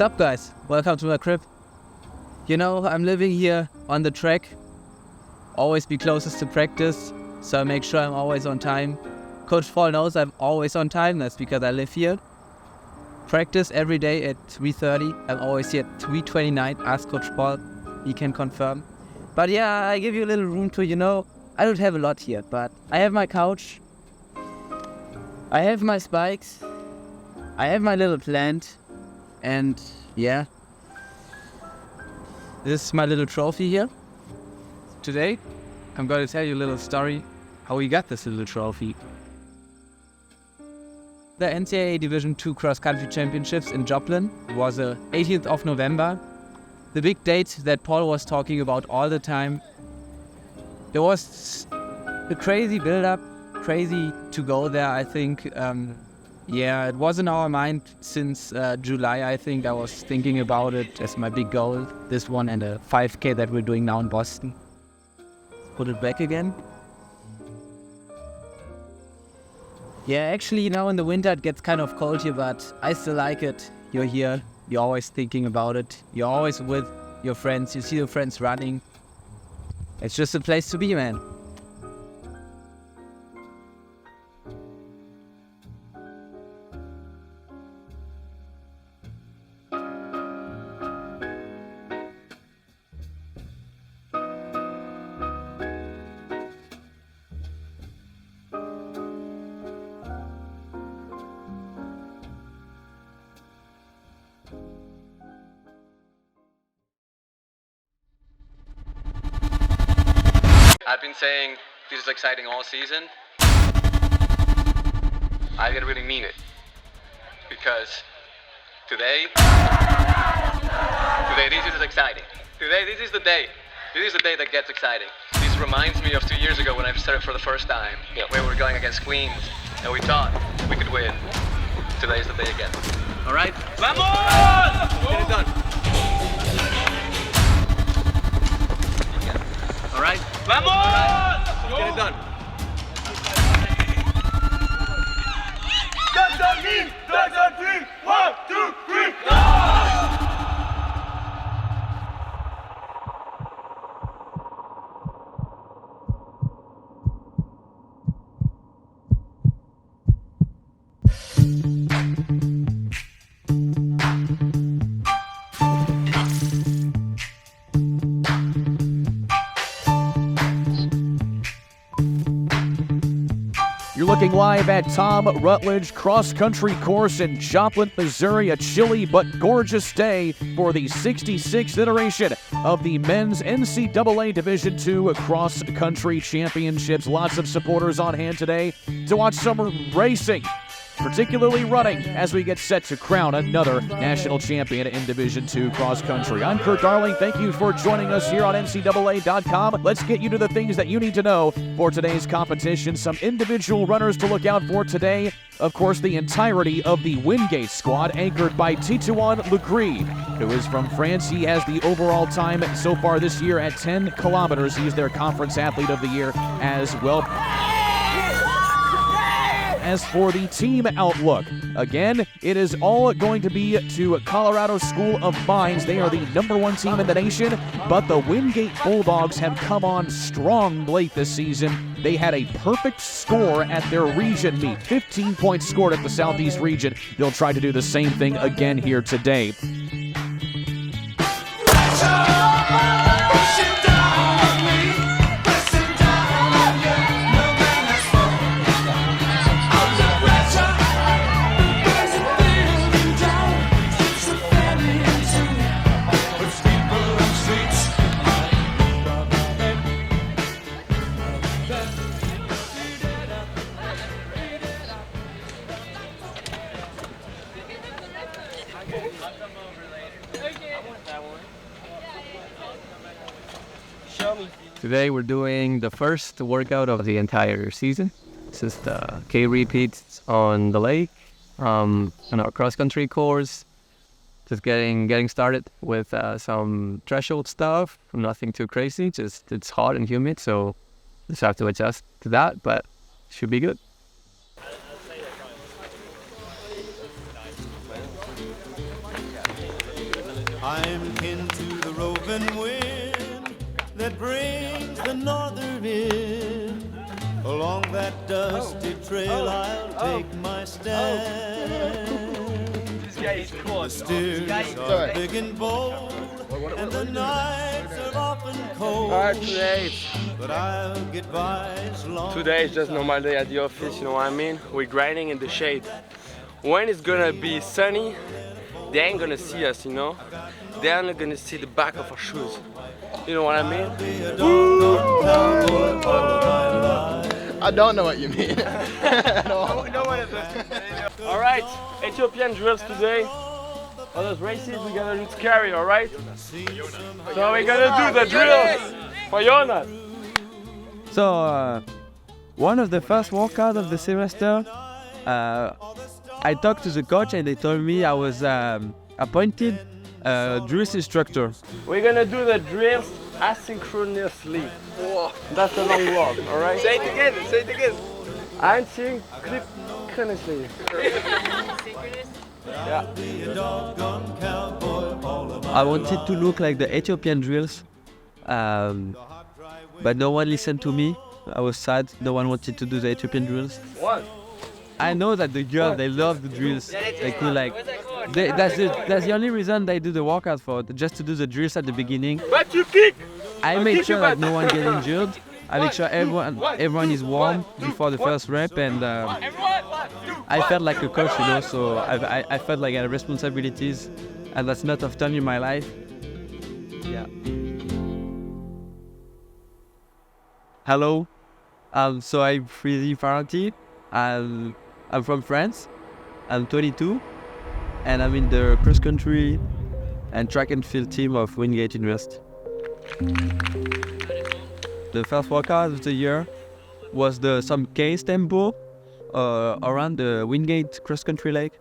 What's up, guys? Welcome to my crib. You know, I'm living here on the track. Always be closest to practice, so I make sure I'm always on time. Coach Paul knows I'm always on time, that's because I live here. Practice every day at 3:30. I'm always here at 3:29. Ask Coach Paul, he can confirm. But yeah, I give you a little room to, I don't have a lot here, but I have my couch. I have my spikes. I have my little plant. And yeah, this is my little trophy here. Today, I'm going to tell you a little story how we got this little trophy. The NCAA Division II Cross Country Championships in Joplin was the 18th of November. The big date that Paul was talking about all the time. There was a crazy build-up, crazy to go there, I think. It was in our mind since July, I think. I was thinking about it as my big goal, this one and a 5K that we're doing now in Boston. Put it back again. Yeah, actually now in the winter it gets kind of cold here, but I still like it. You're here, you're always thinking about it. You're always with your friends, you see your friends running. It's just a place to be, man. I've been saying this is exciting all season. I didn't really mean it. Because today this is exciting. Today, this is the day. This is the day that gets exciting. This reminds me of 2 years ago when I started for the first time. We were going against Queens, and we thought we could win. Today is the day again. All right? Vamos! Get it done. All right? Vamos! Get it done. That's our team! That's our team! 1, 2, 3, go! You're looking live at Tom Rutledge Cross Country Course in Joplin, Missouri. A chilly but gorgeous day for the 66th iteration of the Men's NCAA Division II Cross Country Championships. Lots of supporters on hand today to watch some racing, particularly running, as we get set to crown another national champion in Division II Cross Country. I'm Kurt Darling. Thank you for joining us here on NCAA.com. Let's get you to the things that you need to know for today's competition. Some individual runners to look out for today. Of course, the entirety of the Wingate squad, anchored by Titouan Legris, who is from France. He has the overall time so far this year at 10 kilometers. He's their Conference Athlete of the Year as well. As for the team outlook, again, it is all going to be to Colorado School of Mines. They are the #1 team in the nation, but the Wingate Bulldogs have come on strong late this season. They had a perfect score at their region meet, 15 points scored at the Southeast region. They'll try to do the same thing again here today. Today we're doing the first workout of the entire season. This is the K repeats on the lake, on our cross-country course. Just getting started with some threshold stuff, nothing too crazy, just it's hot and humid, so just have to adjust to that, but should be good. I'm kin to the roving wind that brings the northern in. Along that dusty trail I'll take my stand. The steers are big and bold, and the nights are often cold. But I'll get by as long. Today is just normal day at the office, you know what I mean? We're grinding in the shade. When it's gonna be sunny, they ain't gonna see us, you know? They're only gonna see the back of our shoes. You know what I mean? I don't know what you mean. Alright, Ethiopian drills today. For those races, we gotta look scary, alright? So we're gonna do the drills for Jonas. So, one of the first workouts of the semester, I talked to the coach and they told me I was appointed drills instructor. We're gonna do the drills asynchronously. Whoa. That's a long walk, alright? Say it again, say it again. Asynchronously. Yeah. I wanted to look like the Ethiopian drills, but no one listened to me. I was sad, no one wanted to do the Ethiopian drills. What? I know that the girls, they love the drills. They could like, that's the only reason they do the workout for, just to do the drills at the beginning. But you kick! I make sure that no one gets injured. I make sure everyone is warm before the first rep, and I felt like a coach, you know, so I felt like I had responsibilities, and that's not often in my life. Yeah. Hello, so I'm Frizy Faranti. I'm from France. I'm 22, and I'm in the cross country and track and field team of Wingate University. The first workout of the year was some case tempo around the Wingate cross country lake.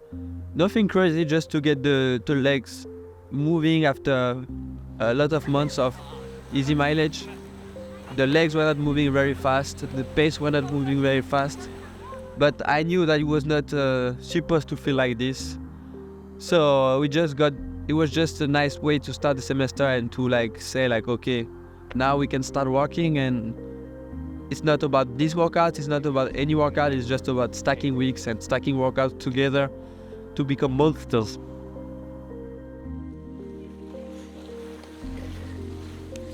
Nothing crazy, just to get the legs moving after a lot of months of easy mileage. The legs were not moving very fast, the pace were not moving very fast, but I knew that it was not supposed to feel like this. So it was just a nice way to start the semester and to like say like, okay, now we can start working, and it's not about this workout, it's not about any workout, it's just about stacking weeks and stacking workouts together to become monsters.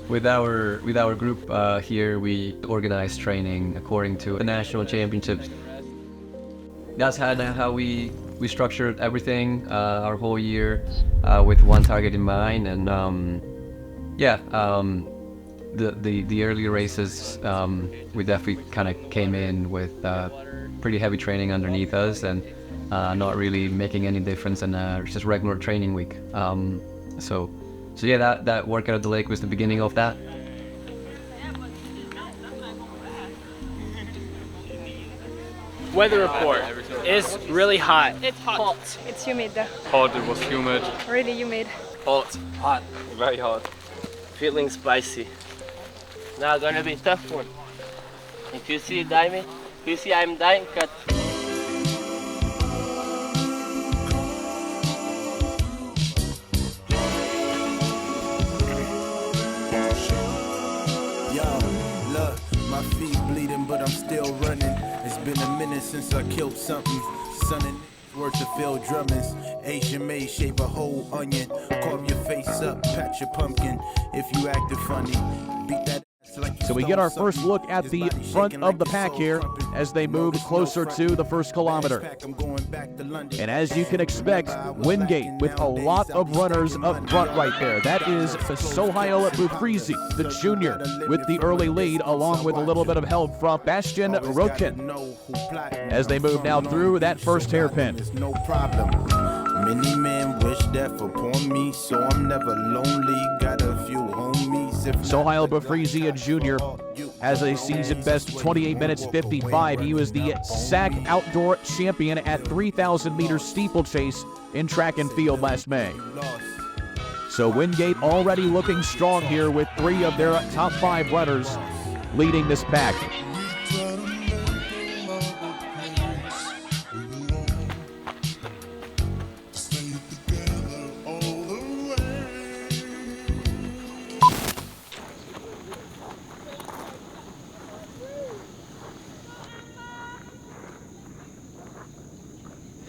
With our group here, we organize training according to the national championships. That's how we structured everything our whole year with one target in mind, and the early races we definitely kind of came in with pretty heavy training underneath us, and not really making any difference in just regular training week. So yeah, that workout at the lake was the beginning of that. Weather report. It's really hot. It's hot. It's humid. Hot, it was humid. Really humid. Hot. Hot. Very hot. Feeling spicy. Now gonna be tough one. If you see I'm dying, cut. Yo, look, my feet bleeding, but I'm still running. It's been a minute since I killed something. Son and worth of Phil Drummond's. Asian made, shape a whole onion. Carve your face up, patch your pumpkin. If you acted funny, beat that. So we get our first look at the front of the pack here as they move closer to the first kilometer. And as you can expect, Wingate with a lot of runners up front right there. That is Sohail Bufrizi, the junior, with the early lead, along with a little bit of help from Bastian Rokin. As they move now through that first hairpin. No problem. Many men wish death upon me, so I'm never lonely. Got a few homies. Sohail Bufrizi, a junior, has a season best 28 minutes 55. He was the SAC outdoor champion at 3,000 meter steeplechase in track and field last May. So Wingate already looking strong here with 3 of their top 5 runners leading this pack.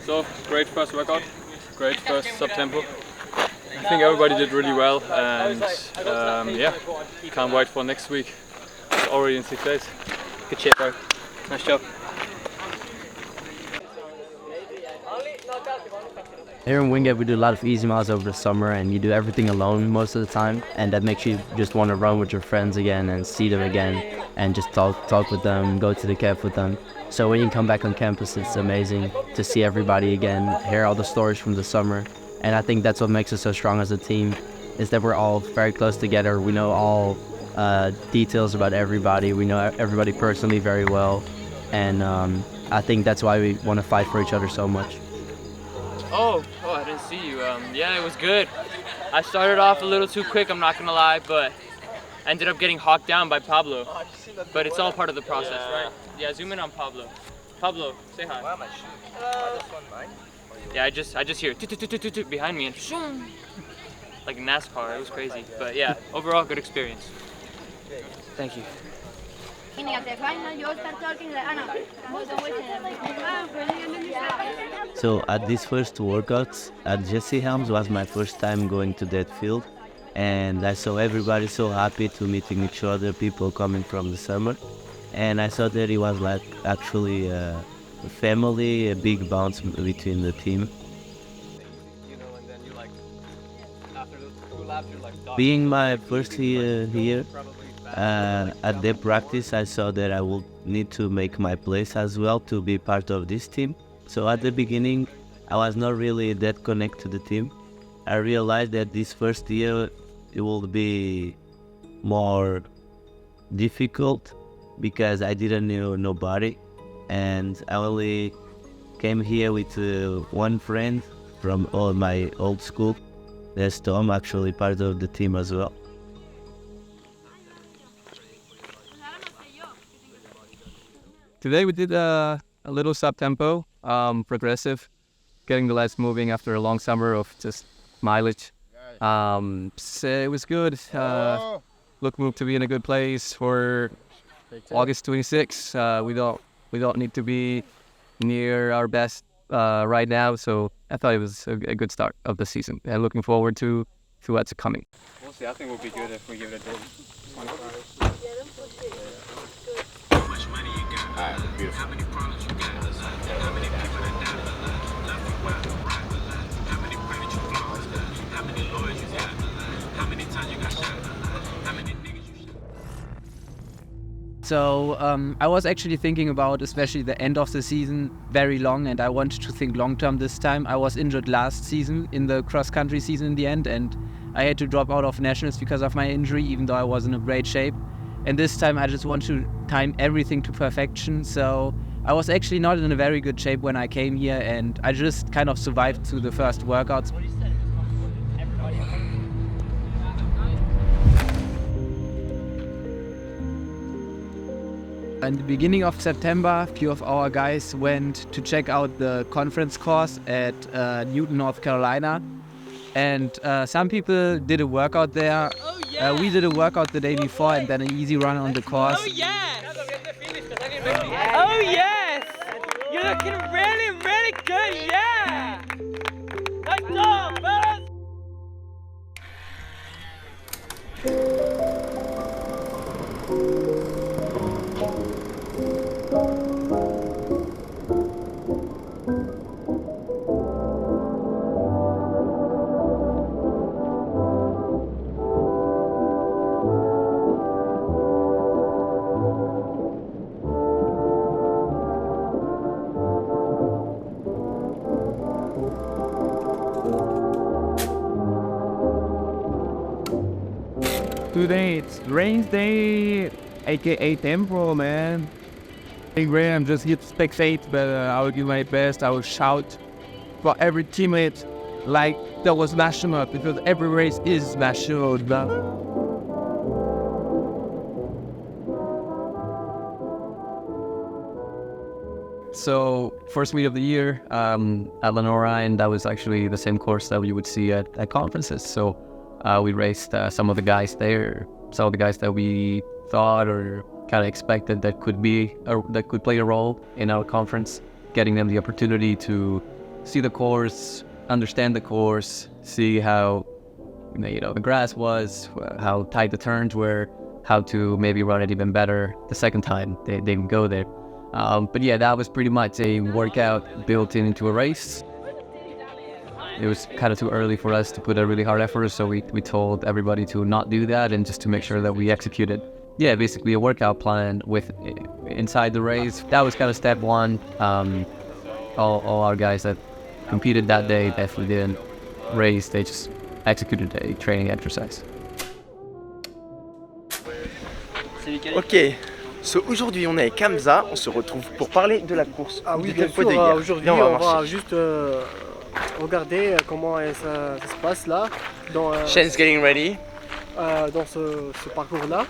So, great first workout, great first sub-tempo. I think everybody did really well, and yeah, can't wait for next week. It's already in 6 days. Good shit, bro. Nice job. Here in Wingate we do a lot of easy miles over the summer, and you do everything alone most of the time, and that makes you just want to run with your friends again and see them again and just talk with them, go to the camp with them. So when you come back on campus, it's amazing to see everybody again, hear all the stories from the summer, and I think that's what makes us so strong as a team, is that we're all very close together. We know all details about everybody, we know everybody personally very well, and I think that's why we want to fight for each other so much. Oh, I didn't see you. Yeah, it was good. I started off a little too quick, I'm not gonna lie, but ended up getting hawked down by Pablo. But it's all part of the process, right? Yeah, zoom in on Pablo. Pablo, say hi. Wow, my shoe. Yeah, I just hear behind me and like NASCAR. It was crazy. But yeah, overall good experience. Thank you. So at these first workouts at Jesse Helms was my first time going to that field, and I saw everybody so happy to meeting each other, people coming from the summer, and I saw that it was like actually a family, a big bounce between the team. Being my first year here, at the practice I saw that I would need to make my place as well to be part of this team. So at the beginning I was not really that connected to the team. I realized that this first year it will be more difficult because I didn't know nobody, and I only came here with one friend from my old school. There's Tom, actually part of the team as well. Today we did a little sub-tempo, progressive, getting the legs moving after a long summer of just mileage. So it was good. Look, moved to be in a good place for August 26. We don't need to be near our best right now, so I thought it was a good start of the season, and looking forward to what's coming. We'll see. I think it would be good if we give it a day. Alright, beautiful. So I was actually thinking about especially the end of the season very long, and I wanted to think long term this time. I was injured last season in the cross-country season in the end, and I had to drop out of nationals because of my injury, even though I was in a great shape. And this time I just want to time everything to perfection. So I was actually not in a very good shape when I came here, and I just kind of survived through the first workouts. In the beginning of September, a few of our guys went to check out the conference course at Newton, North Carolina. And some people did a workout there. Oh, yeah. We did a workout the day before and then an easy run on the course. Oh yes! Oh yes! You're looking really, really good, yeah! Nice job, fellas! Today it's race day, aka Tempo, man. Hey Graham, I'm just here to spectate, but I will do my best. I will shout for every teammate like that was national, because every race is national. So first meet of the year at Lenora, and that was actually the same course that you would see at conferences. So we raced some of the guys there, some of the guys that we thought or kind of expected that could play a role in our conference, getting them the opportunity to see the course, understand the course, see how the grass was, how tight the turns were, how to maybe run it even better the second time they go there. But yeah, that was pretty much a workout built into a race. It was kind of too early for us to put a really hard effort, so we told everybody to not do that and just to make sure that we executed. Yeah, basically a workout plan with inside the race. That was kind of step one. All our guys that competed that day definitely didn't race, they just executed a training exercise. Ok, so aujourd'hui on est avec Hamza, on se retrouve pour parler de la course. Ah oui, du bien tempo sûr, de hier. aujourd'hui Viens, on va marcher. juste regarder comment ça se passe là, dans, Shane's getting ready. Dans ce parcours-là.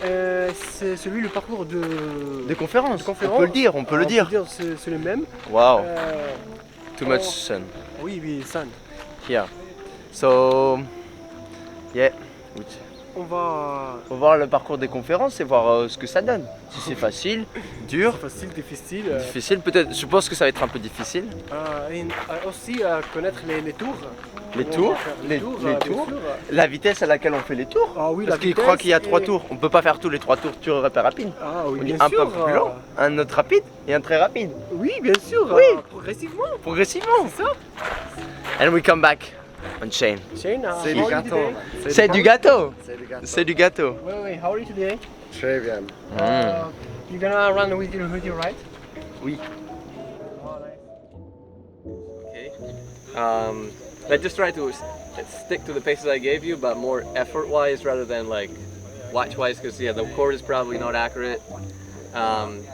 C'est le parcours de conférence. On peut le dire, on peut le dire. C'est le même. Wow. Too much sun. Oui, sun. Here. So, yeah. On va voir le parcours des conférences et voir ce que ça donne. Si c'est facile, dur. Facile, difficile. Difficile, peut-être. Je pense que ça va être un peu difficile. Et aussi connaître les tours. Les tours, les tours. La vitesse à laquelle on fait les tours. Ah oui, parce qu'il croit qu'il y a 3 tours. On peut pas faire tous les 3 tours sur repère rapide. Ah oui, on bien dit un sûr, peu plus lent, un autre rapide et un très rapide. Oui, bien sûr. Oui. Progressivement. Progressivement. C'est ça. And we come back on Shane. Shane, c'est how du are you gâteau. today? C'est du gâteau. C'est du gâteau. C'est du gâteau. Wait, how are you today? Très bien. You're gonna run with your right? Oui. Okay. Let's just try to stick to the paces I gave you, but more effort-wise rather than like watch-wise, because yeah, the cord is probably not accurate.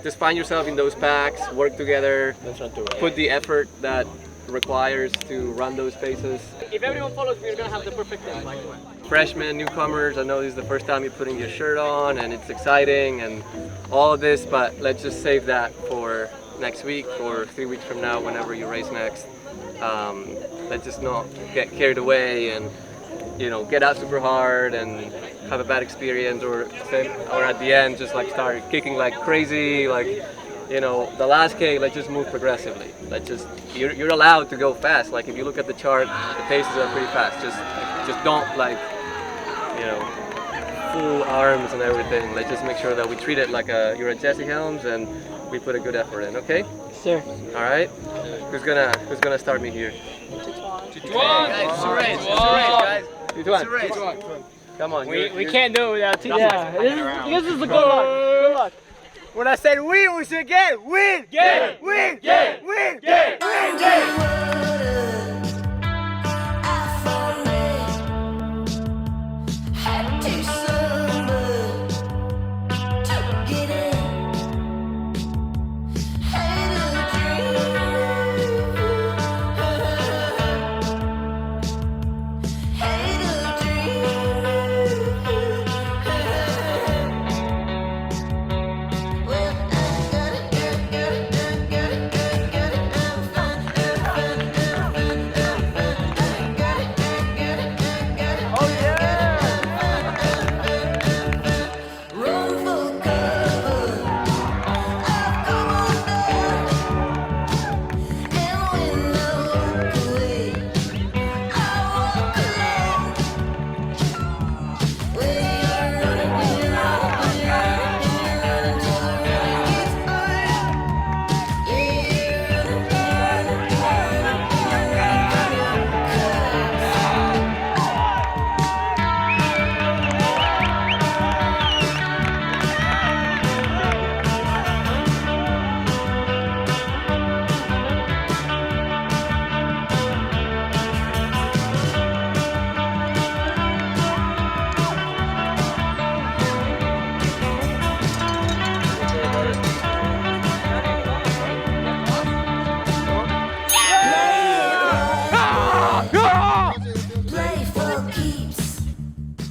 Just find yourself in those packs, work together, put the effort that requires to run those paces. If everyone follows me, you're gonna have the perfect tempo. Freshmen, newcomers, I know this is the first time you're putting your shirt on and it's exciting and all of this, but let's just save that for next week or 3 weeks from now, whenever you race next. Let's just not get carried away and get out super hard and have a bad experience, or at the end just like start kicking like crazy, like the last K. Let's just move progressively. You're allowed to go fast. Like if you look at the chart, the paces are pretty fast. Just don't like full arms and everything. Let's just make sure that we treat it like you're at Jesse Helms and we put a good effort in. Okay? Sure. All right. Who's gonna start me here? Come on. We can't do it without teamwork. Yeah, this is the good luck. Good luck. When I said win, we should get win, get win, get win, get win, get.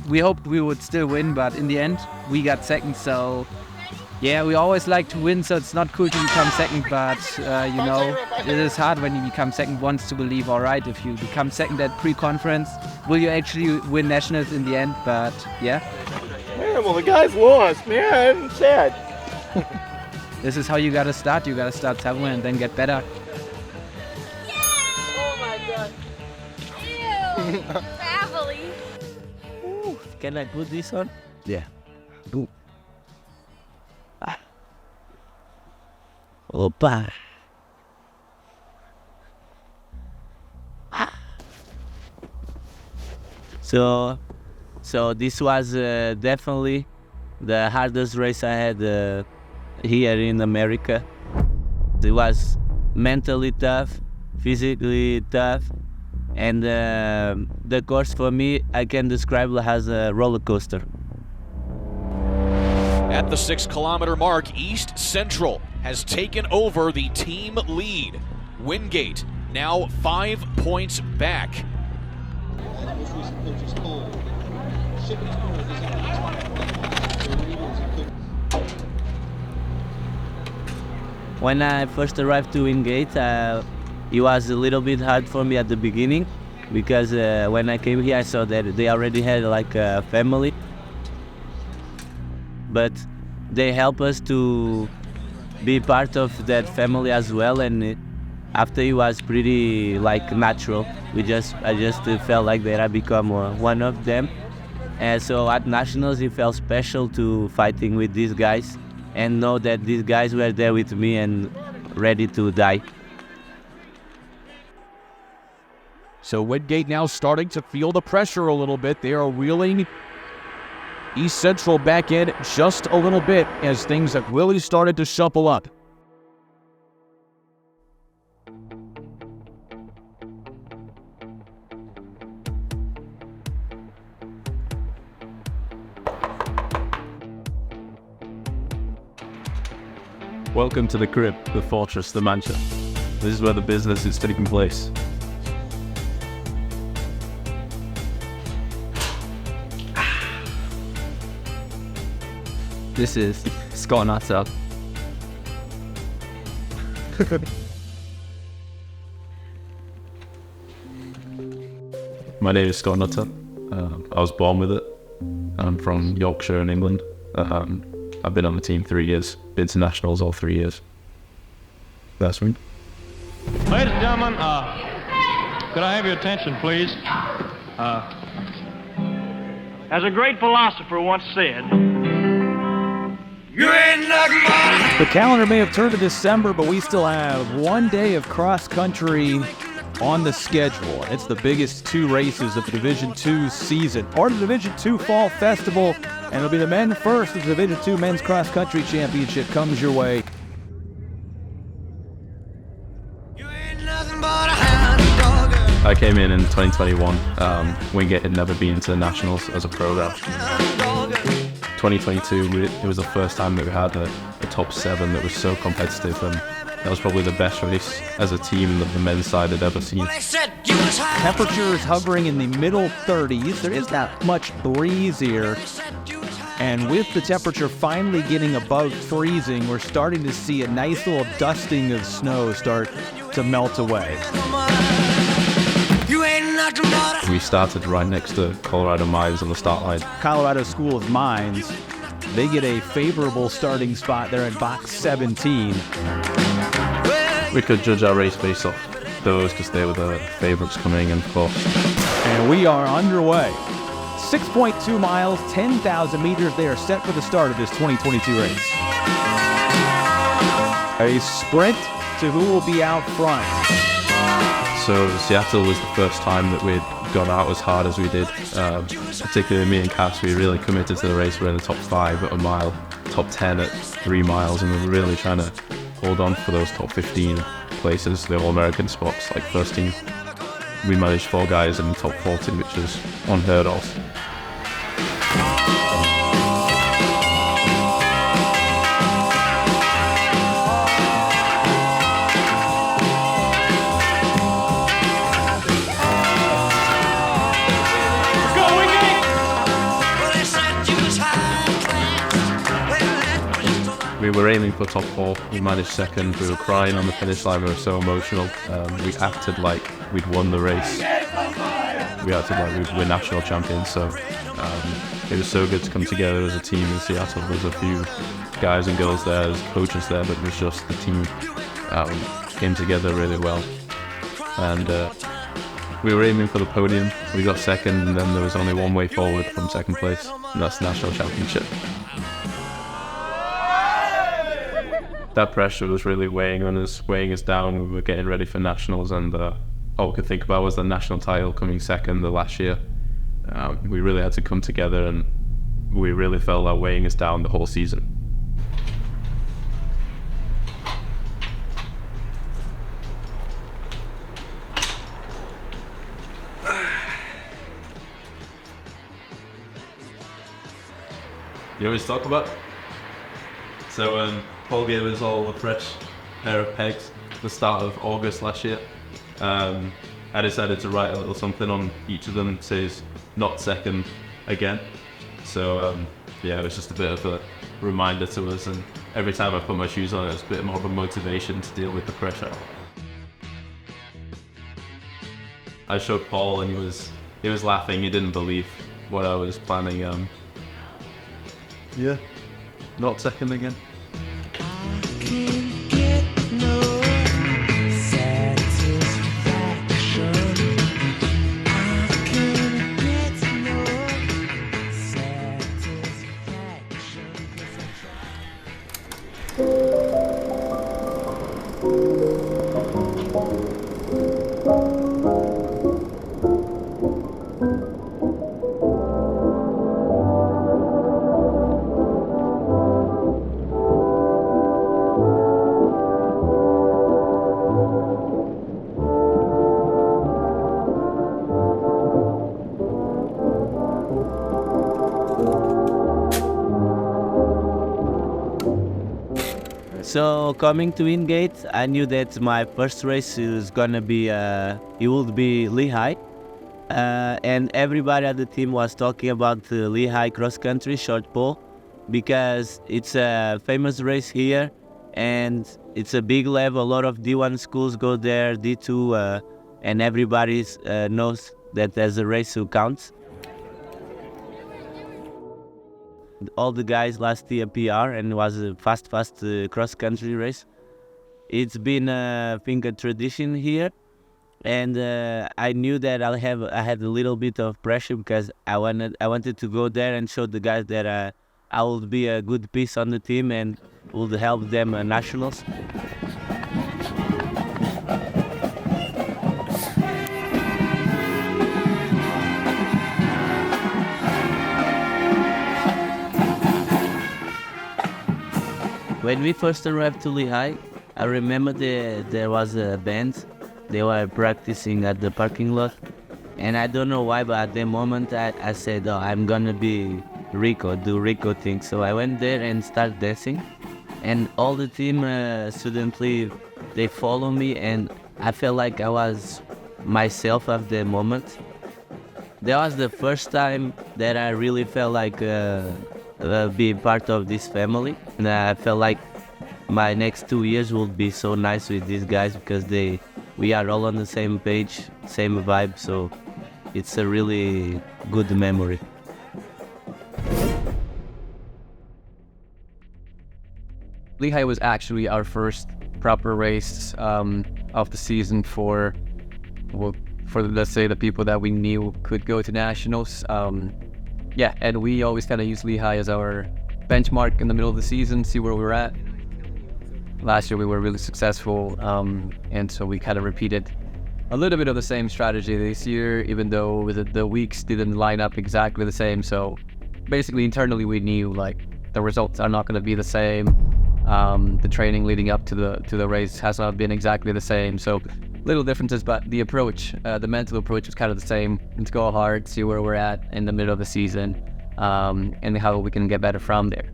We hoped we would still win, but in the end, we got second. So, yeah, we always like to win, so it's not cool to become second, but, it is hard when you become second once to believe, all right, if you become second at pre-conference, will you actually win nationals in the end? But, yeah. Man, well, the guys lost, man. Sad. This is how you gotta start. You gotta start somewhere and then get better. Family. Can I put this on? Yeah. Boom. Ah. Opa. Ah. So this was definitely the hardest race I had here in America. It was mentally tough, physically tough, and the course for me I can describe it as a roller coaster. At the 6 kilometer mark, East Central has taken over the team lead. Wingate now 5 points back. When I first arrived to Wingate, it was a little bit hard for me at the beginning because when I came here I saw that they already had like a family. But they help us to be part of that family as well, and after it was pretty like natural. I just felt like that I become one of them. And so at Nationals it felt special to fighting with these guys and know that these guys were there with me and ready to die. So Wingate now starting to feel the pressure a little bit. They are reeling East Central back in just a little bit as things have really started to shuffle up. Welcome to the crib, the fortress, the mansion. This is where the business is taking place. This is Scott Nutter. My name is Scott Nutter. I was born with it. I'm from Yorkshire in England. I've been on the team 3 years. Been to Nationals all 3 years. That's me. Ladies and gentlemen, could I have your attention, please? As a great philosopher once said, You ain't nothing but... The calendar may have turned to December, but we still have 1 day of cross-country on the schedule. It's the biggest 2 races of the Division II season, part of the Division II Fall Festival, and it'll be the men first as the Division II Men's Cross Country Championship comes your way. I came in 2021. Wingate had never been to the Nationals as a program. 2022, it was the first time that we had a top 7 that was so competitive, and that was probably the best race as a team that the men's side had ever seen. Temperature is hovering in the middle 30s. There is not much breeze here. And with the temperature finally getting above freezing, we're starting to see a nice little dusting of snow start to melt away. We started right next to Colorado Mines on the start line. Colorado School of Mines, they get a favorable starting spot there at box 17. We could judge our race based off those because they were the favorites coming in, of course. And we are underway. 6.2 miles, 10,000 meters. They are set for the start of this 2022 race. A sprint to who will be out front. So Seattle was the first time that we'd gone out as hard as we did. Particularly me and Cass, we really committed to the race. We're in the top 5 at a mile, top 10 at 3 miles, and we're really trying to hold on for those top 15 places, the All-American spots, like first team. We managed 4 guys in the top 40, which is unheard of. We were aiming for top 4, we managed second, we were crying on the finish line, we were so emotional. We acted like we'd won the race. We acted like we're national champions, so it was so good to come together as a team in Seattle. There's a few guys and girls there, there's coaches there, but it was just the team came together really well. And we were aiming for the podium. We got second, and then there was only one way forward from second place, and that's national championship. That pressure was really weighing on us, weighing us down. We were getting ready for nationals, and all we could think about was the national title coming second the last year. We really had to come together, and we really felt that weighing us down the whole season. You always talk about? So Paul gave us all a fresh pair of pegs at the start of August last year. I decided to write a little something on each of them that says not second again. So yeah, it was just a bit of a reminder to us, and every time I put my shoes on, it was a bit more of a motivation to deal with the pressure. I showed Paul, and he was laughing. He didn't believe what I was planning. Yeah, not second again. So coming to Wingate, I knew that my first race was gonna be it would be Lehigh, and everybody at the team was talking about the Lehigh cross country short pole because it's a famous race here and it's a big level. A lot of D1 schools go there, D2, and everybody knows that there's a race who counts. All the guys last year PR, and it was a fast cross-country race. It's been I think a tradition here, and I knew that I had a little bit of pressure because I wanted to go there and show the guys that I would be a good piece on the team and would help them nationals. When we first arrived to Lehigh, I remember there was a band. They were practicing at the parking lot. And I don't know why, but at the moment I said, oh, I'm gonna be Rico, do Rico things. So I went there and started dancing. And all the team suddenly, they follow me, and I felt like I was myself at the moment. That was the first time that I really felt like being part of this family, and I felt like my next 2 years will be so nice with these guys because we are all on the same page, same vibe, so it's a really good memory. Lehigh was actually our first proper race of the season for let's say the people that we knew could go to nationals. Yeah, and we always kind of use Lehigh as our benchmark in the middle of the season, see where we're at. Last year we were really successful, and so we kind of repeated a little bit of the same strategy this year, even though the weeks didn't line up exactly the same. So basically internally we knew like the results are not going to be the same. The training leading up to the race has not been exactly the same. So little differences, but the approach, the mental approach was kind of the same. Let's go hard, see where we're at in the middle of the season, and how we can get better from there.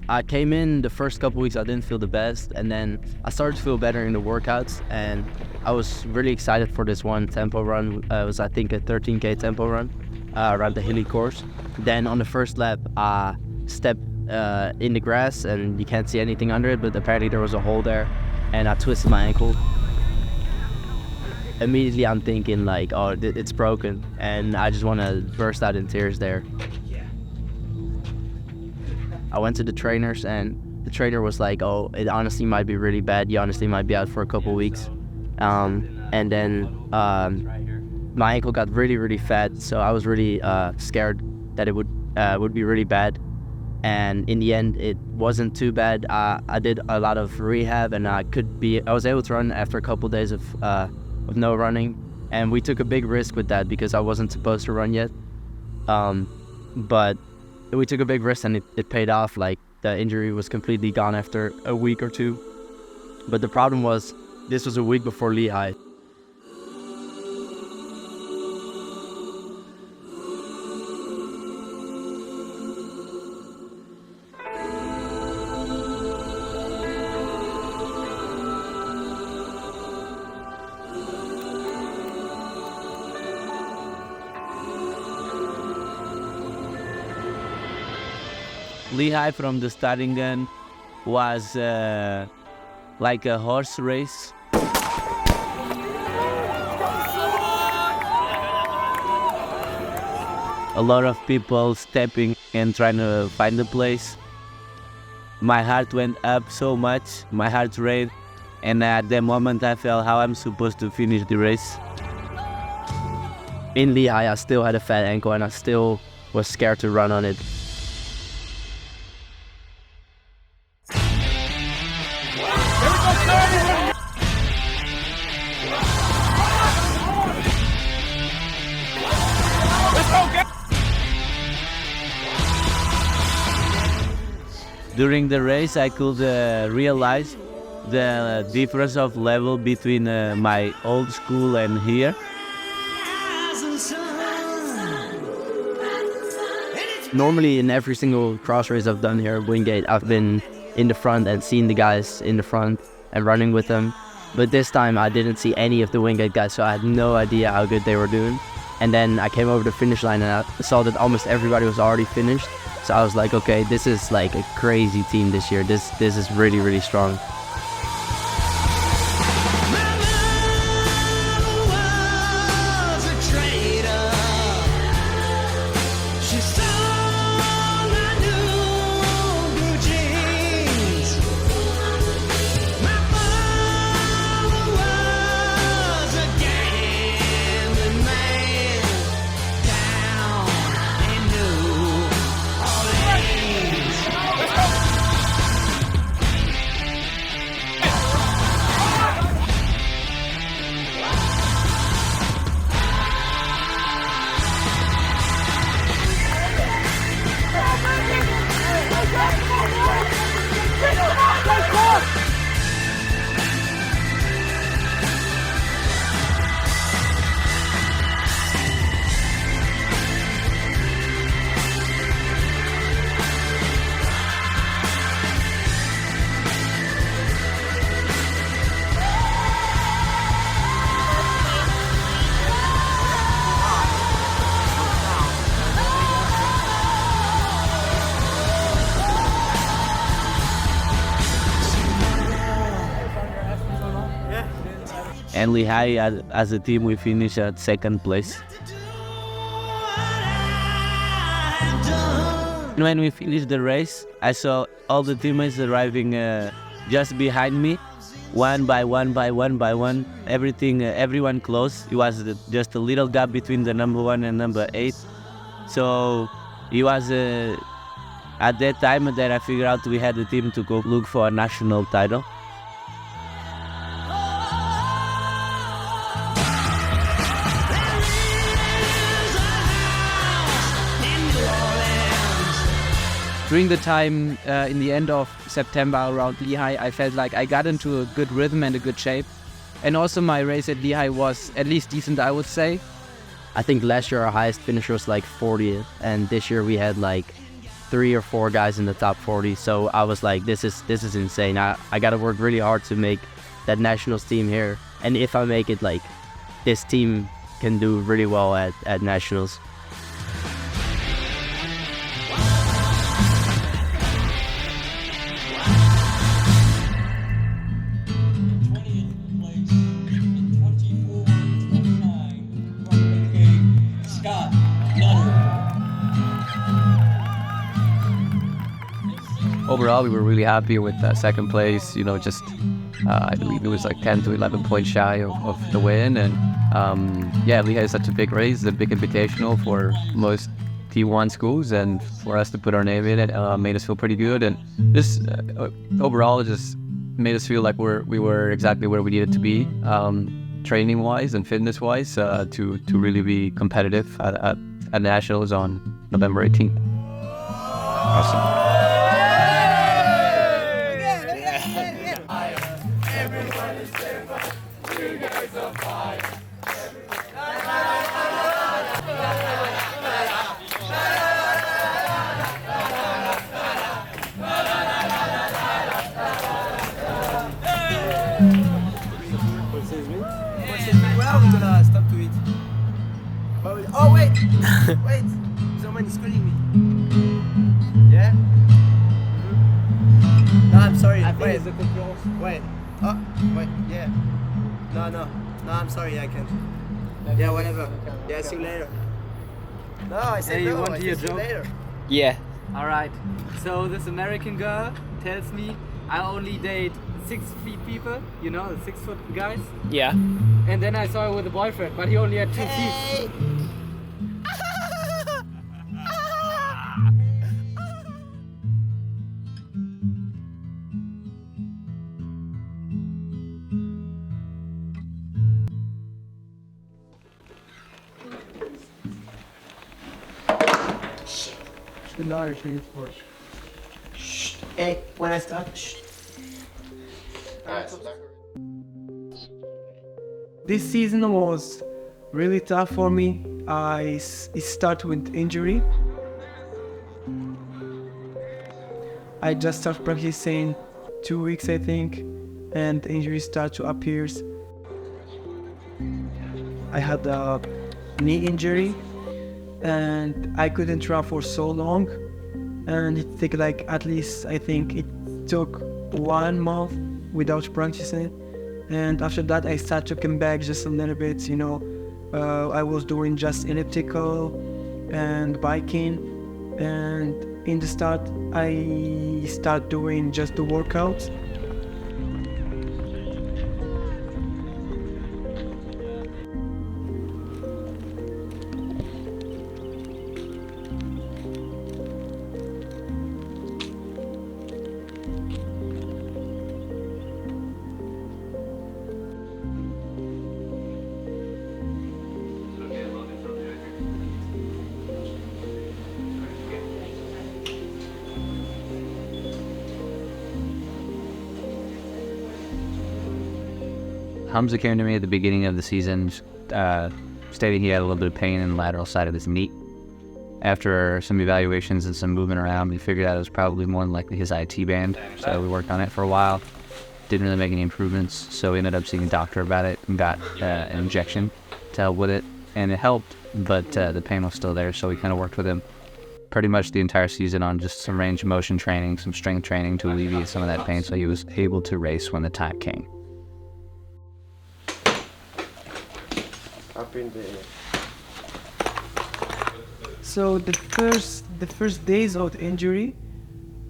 I came in the first couple weeks, I didn't feel the best, and then I started to feel better in the workouts, and I was really excited for this one tempo run. It was, I think, a 13K tempo run around the hilly course. Then on the first lap, I stepped in the grass, and you can't see anything under it, but apparently there was a hole there, and I twisted my ankle. Immediately I'm thinking like, oh, it's broken, and I just want to burst out in tears there. I went to the trainers, and the trainer was like, oh, it honestly might be really bad. You honestly might be out for a couple weeks. and then my ankle got really fat, so I was really scared that it would be really bad. And in the end, it wasn't too bad. I did a lot of rehab, and I was able to run after a couple days of no running. And we took a big risk with that because I wasn't supposed to run yet. But we took a big risk, and it paid off. Like, the injury was completely gone after a week or two. But the problem was, this was a week before Lehigh. Lehigh from the starting gun was like a horse race. A lot of people stepping and trying to find a place. My heart went up so much, my heart rate, and at that moment I felt how I'm supposed to finish the race. In Lehigh, I still had a fat ankle and I still was scared to run on it. During the race, I could realize the difference of level between my old school and here. Normally, in every single cross race I've done here at Wingate, I've been in the front and seen the guys in the front and running with them. But this time, I didn't see any of the Wingate guys, so I had no idea how good they were doing. And then I came over the finish line and I saw that almost everybody was already finished. So I was like, okay, this is like a crazy team this year. This is really strong. And Lehigh, as a team, we finished at second place. When we finished the race, I saw all the teammates arriving just behind me, one by one. Everyone close. It was just a little gap between the number 1 and number 8. So it was at that time that I figured out we had a team to go look for a national title. During the time in the end of September around Lehigh, I felt like I got into a good rhythm and a good shape. And also my race at Lehigh was at least decent, I would say. I think last year our highest finisher was like 40th, and this year we had like 3 or 4 guys in the top 40. So I was like, this is insane. I got to work really hard to make that nationals team here. And if I make it, like, this team can do really well at nationals. Overall, we were really happy with second place. You know, just I believe it was like 10 to 11 points shy of the win. And yeah, Lehigh is such a big race, a big invitational for most T1 schools, and for us to put our name in it made us feel pretty good. And just overall, it just made us feel like we were exactly where we needed to be, training wise and fitness wise, to really be competitive at Nationals on November 18th. Awesome. Well, we're gonna stop to eat. Oh wait! Wait! Someone is calling me. Yeah? No, I'm sorry. I think Wait. it's the concurrence. Wait. Oh, wait. Yeah. No, I'm sorry. I can't. Yeah, whatever. Yeah, see you later. No, I said Hey, you no. want I to said hear a see you joke? later. Yeah. Alright, so this American girl tells me I only date 6 feet people, you know, the 6 foot guys. Yeah. And then I saw her with a boyfriend, but he only had 2 feet. Shh. Hey, when I start, shh. This season was really tough for me. It started with injury. I just started practicing 2 weeks, I think, and injuries start to appear. I had a knee injury, and I couldn't run for so long. And it took like at least, I think it took 1 month without practicing. And after that, I started to come back just a little bit, you know. I was doing just elliptical and biking. And in the start, I started doing just the workouts. Hamza came to me at the beginning of the season, stating he had a little bit of pain in the lateral side of his knee. After some evaluations and some movement around, we figured out it was probably more than likely his IT band. So we worked on it for a while. Didn't really make any improvements, so we ended up seeing a doctor about it and got an injection to help with it, and it helped, but the pain was still there, so we kind of worked with him pretty much the entire season on just some range of motion training, some strength training to alleviate some of that pain, so he was able to race when the time came. Up in the... So the first days of the injury,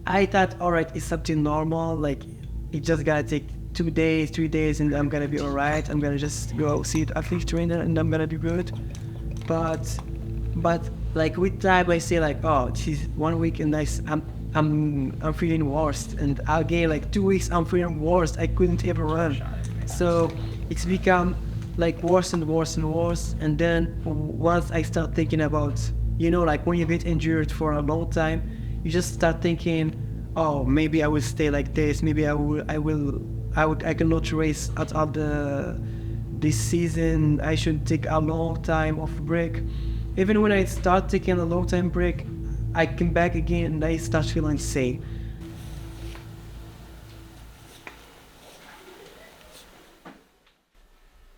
I thought, all right, it's something normal. Like, it just gotta take 2 days, 3 days, and I'm gonna be all right. I'm gonna just go see the athlete trainer, and I'm gonna be good. But like with time, I say like, oh, geez, 1 week and I'm feeling worse, and again like 2 weeks, I'm feeling worse. I couldn't even run. So it's become like worse and worse and worse. And then once I start thinking about, you know, like when you get injured for a long time, you just start thinking, oh, maybe I will stay like this. Maybe I cannot race at all this season. I should take a long time off break. Even when I start taking a long time break, I come back again and I start feeling safe.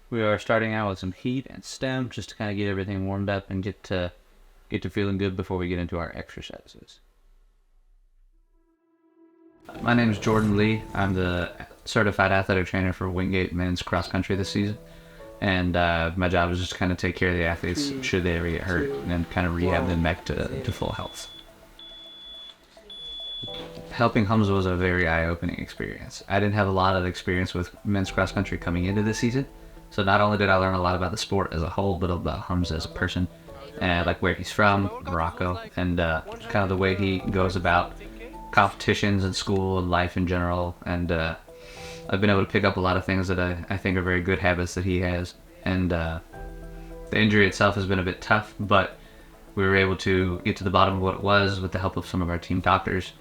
We are starting out with some heat and stem just to kind of get everything warmed up and get to feeling good before we get into our exercises. My name is Jordan Lee. I'm the certified athletic trainer for Wingate men's cross country this season. And my job is just to kind of take care of the athletes should they ever get hurt and then kind of rehab them back to full health. helping Hamza was a very eye-opening experience. I didn't have a lot of experience with men's cross country coming into this season, so not only did I learn a lot about the sport as a whole, but about Hamza as a person, and like where he's from, Morocco, and kind of the way he goes about competitions in school and life in general. And I've been able to pick up a lot of things that I think are very good habits that he has. And the injury itself has been a bit tough, but we were able to get to the bottom of what it was with the help of some of our team doctors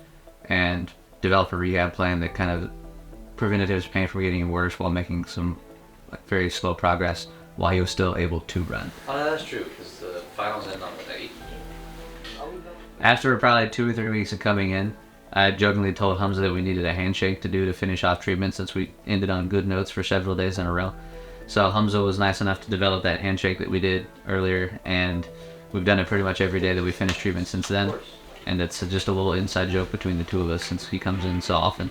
and develop a rehab plan that kind of prevented his pain from getting worse while making some very slow progress while he was still able to run. Oh, that's true, because the finals end on the 8th. After probably 2 or 3 weeks of coming in, I jokingly told Hamza that we needed a handshake to do to finish off treatment since we ended on good notes for several days in a row. So Hamza was nice enough to develop that handshake that we did earlier, and we've done it pretty much every day that we finished treatment since then. And it's just a little inside joke between the two of us since he comes in so often.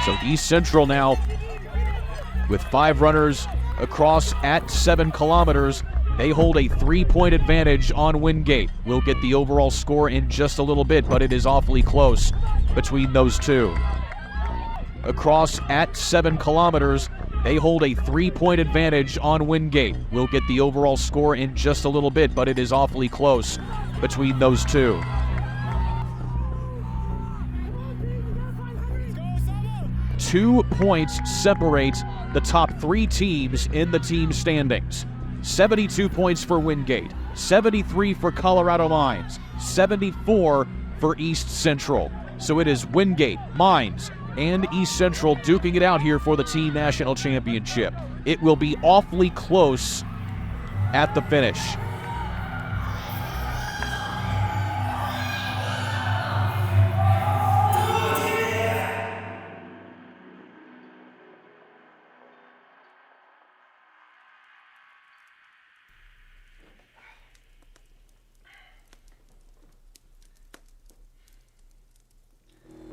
So East Central now with 5 runners across at 7 kilometers. They hold a 3-point advantage on Wingate. We'll get the overall score in just a little bit, but it is awfully close between those two. Across at 7 kilometers, they hold a 3-point advantage on Wingate. We'll get the overall score in just a little bit, but it is awfully close between those two. Two points separate the top 3 teams in the team standings. 72 points for Wingate, 73 for Colorado Mines, 74 for East Central. So it is Wingate, Mines, and East Central duking it out here for the team national championship. It will be awfully close at the finish.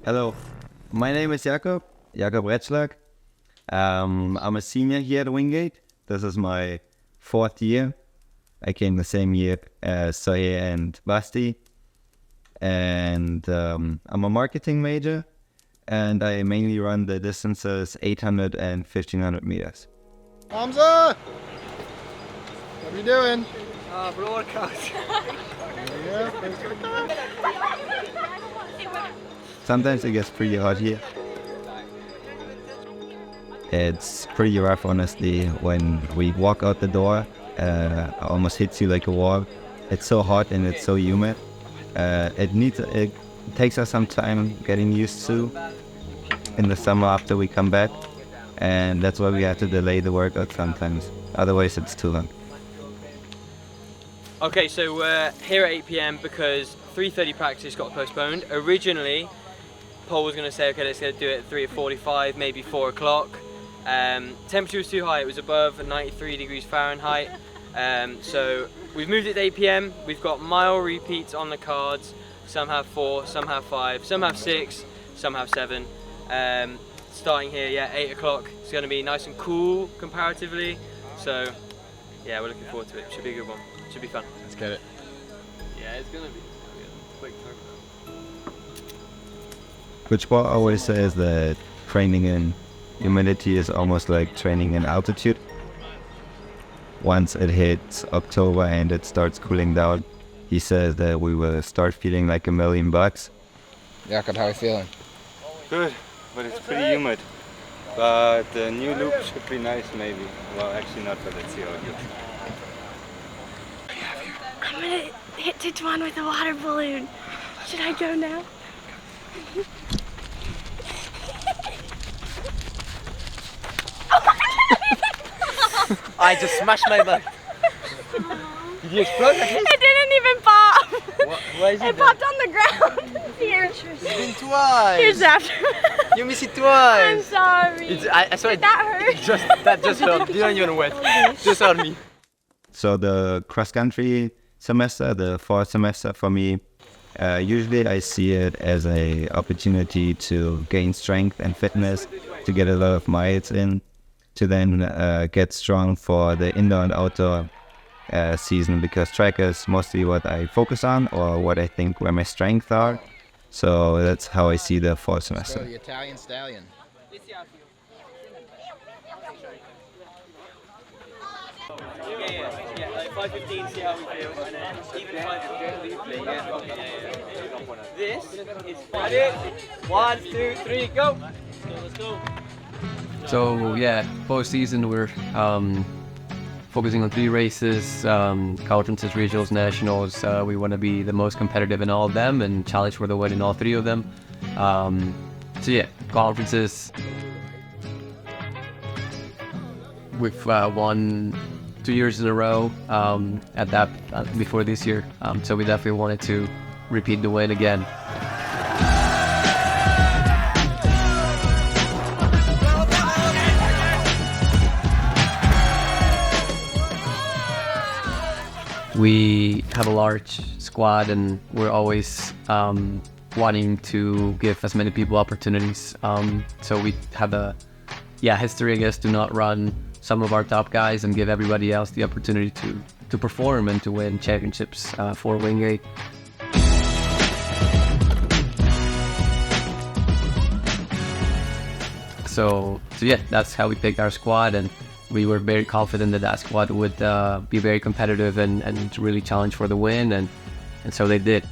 Hello, my name is Jakob Retschlag. I'm a senior here at Wingate. This is my 4th year. I came the same year as Soye and Basti. And I'm a marketing major, and I mainly run the distances 800 and 1500 meters. Hamza! What are you doing? Broadcast. Sometimes it gets pretty hot here. It's pretty rough, honestly, when we walk out the door. It almost hits you like a wall. It's so hot and it's so humid. It takes us some time getting used to in the summer after we come back, and that's why we have to delay the workout sometimes. Otherwise, it's too long. Okay, so we're here at 8 PM because 3:30 practice got postponed. Originally, Paul was going to say, okay, let's do it at 3:45, maybe 4 o'clock. Temperature was too high, it was above 93 degrees Fahrenheit. So we've moved it to 8 PM. We've got mile repeats on the cards. Some have 4, some have 5, some have 6, some have 7. Starting here, 8 o'clock. It's going to be nice and cool comparatively. So yeah, we're looking forward to it. Should be a good one. Should be fun. Let's get it. Yeah, it's going to be a quick turnaround. Which Paul always says that training in humidity is almost like training in altitude. Once it hits October and it starts cooling down, he says that we will start feeling like $1,000,000. Jakob, how are you feeling? Good, but it's pretty humid. But the new loop should be nice, maybe. Well, actually not, but let's see how it goes. I'm gonna hit Tituan with a water balloon. Should I go now? I just smashed my butt. Did you explode? It didn't even pop. Why is it popped on the ground. Here. It's been twice. Here's after. You missed it twice. I'm sorry. I swear. Did that hurt? That just hurt. Didn't even wet. Just hurt me. So the cross-country semester, the fall semester for me, usually I see it as an opportunity to gain strength and fitness, to get a lot of miles in, to then get strong for the indoor and outdoor season, because track is mostly what I focus on or what I think where my strengths are. So that's how I see the fall semester. So the Italian stallion. Yeah, like 5:15, see how we feel, and then even 5:15, This is ready. 1, 2, 3, go. Let's go. So yeah, post-season we're focusing on 3 races, conferences, regionals, nationals. We want to be the most competitive in all of them and challenge for the win in all 3 of them. So yeah, conferences. We've won 2 years in a row at that before this year. So we definitely wanted to repeat the win again. We have a large squad and we're always wanting to give as many people opportunities. So we have a history, I guess, to not run some of our top guys and give everybody else the opportunity to perform and to win championships for Wingate. So yeah, that's how we picked our squad, and we were very confident that that squad would be very competitive and really challenge for the win, and so they did.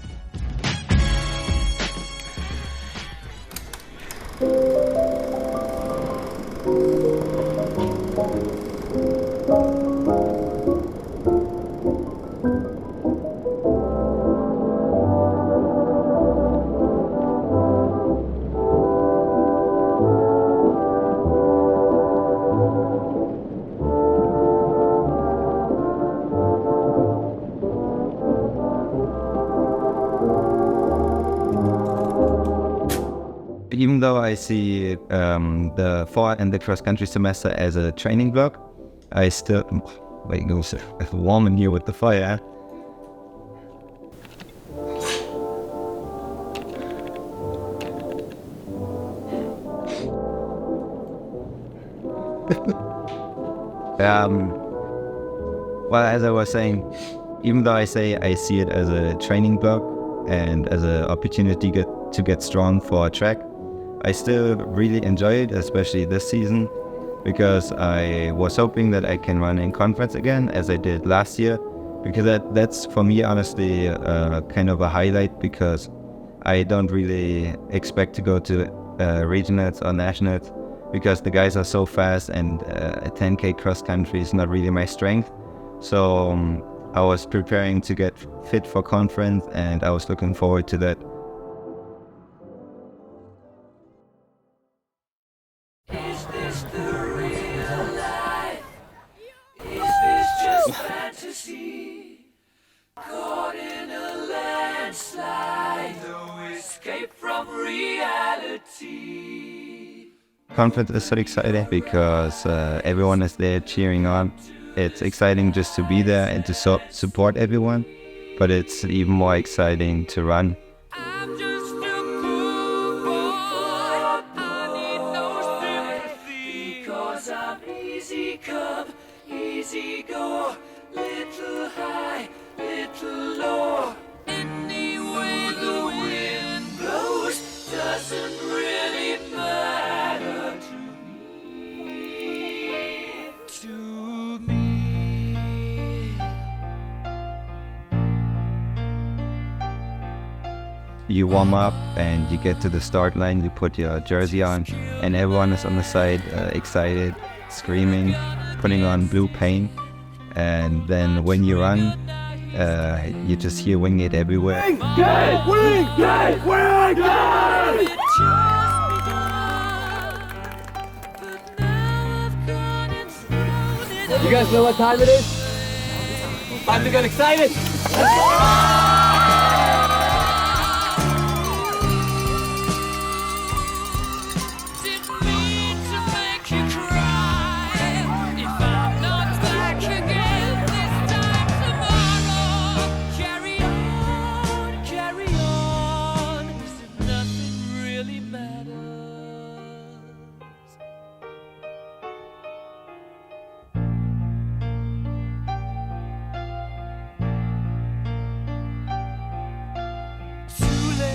Even though I see the fall and the cross-country semester as a training block, I still... Wait, no, sir. It's warm in here with the fire. Well, as I was saying, even though I say I see it as a training block and as an opportunity to get strong for a track, I still really enjoy it, especially this season, because I was hoping that I can run in conference again, as I did last year, because that's for me honestly kind of a highlight, because I don't really expect to go to regionals or nationals, because the guys are so fast and a 10K cross country is not really my strength. So I was preparing to get fit for conference, and I was looking forward to that. Conference is so exciting because everyone is there cheering on. It's exciting just to be there and to support everyone, but it's even more exciting to run. Easy go, little high, little low. Any way the wind blows doesn't really matter to me. You warm up and you get to the start line, you put your jersey on, and everyone is on the side excited, screaming, putting on blue paint. And then when you run, you just hear Wingate everywhere. Wingate! Wingate! Wingate! You guys know what time it is? Time to get excited! Let's go!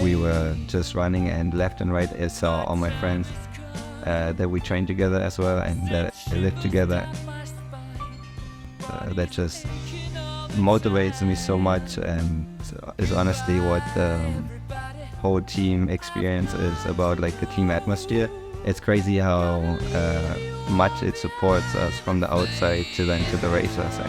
we were just running, and left and right I saw all my friends that we train together as well and that live together. That just motivates me so much, and is honestly what the whole team experience is about, like the team atmosphere. It's crazy how much it supports us from the outside to then to the racers.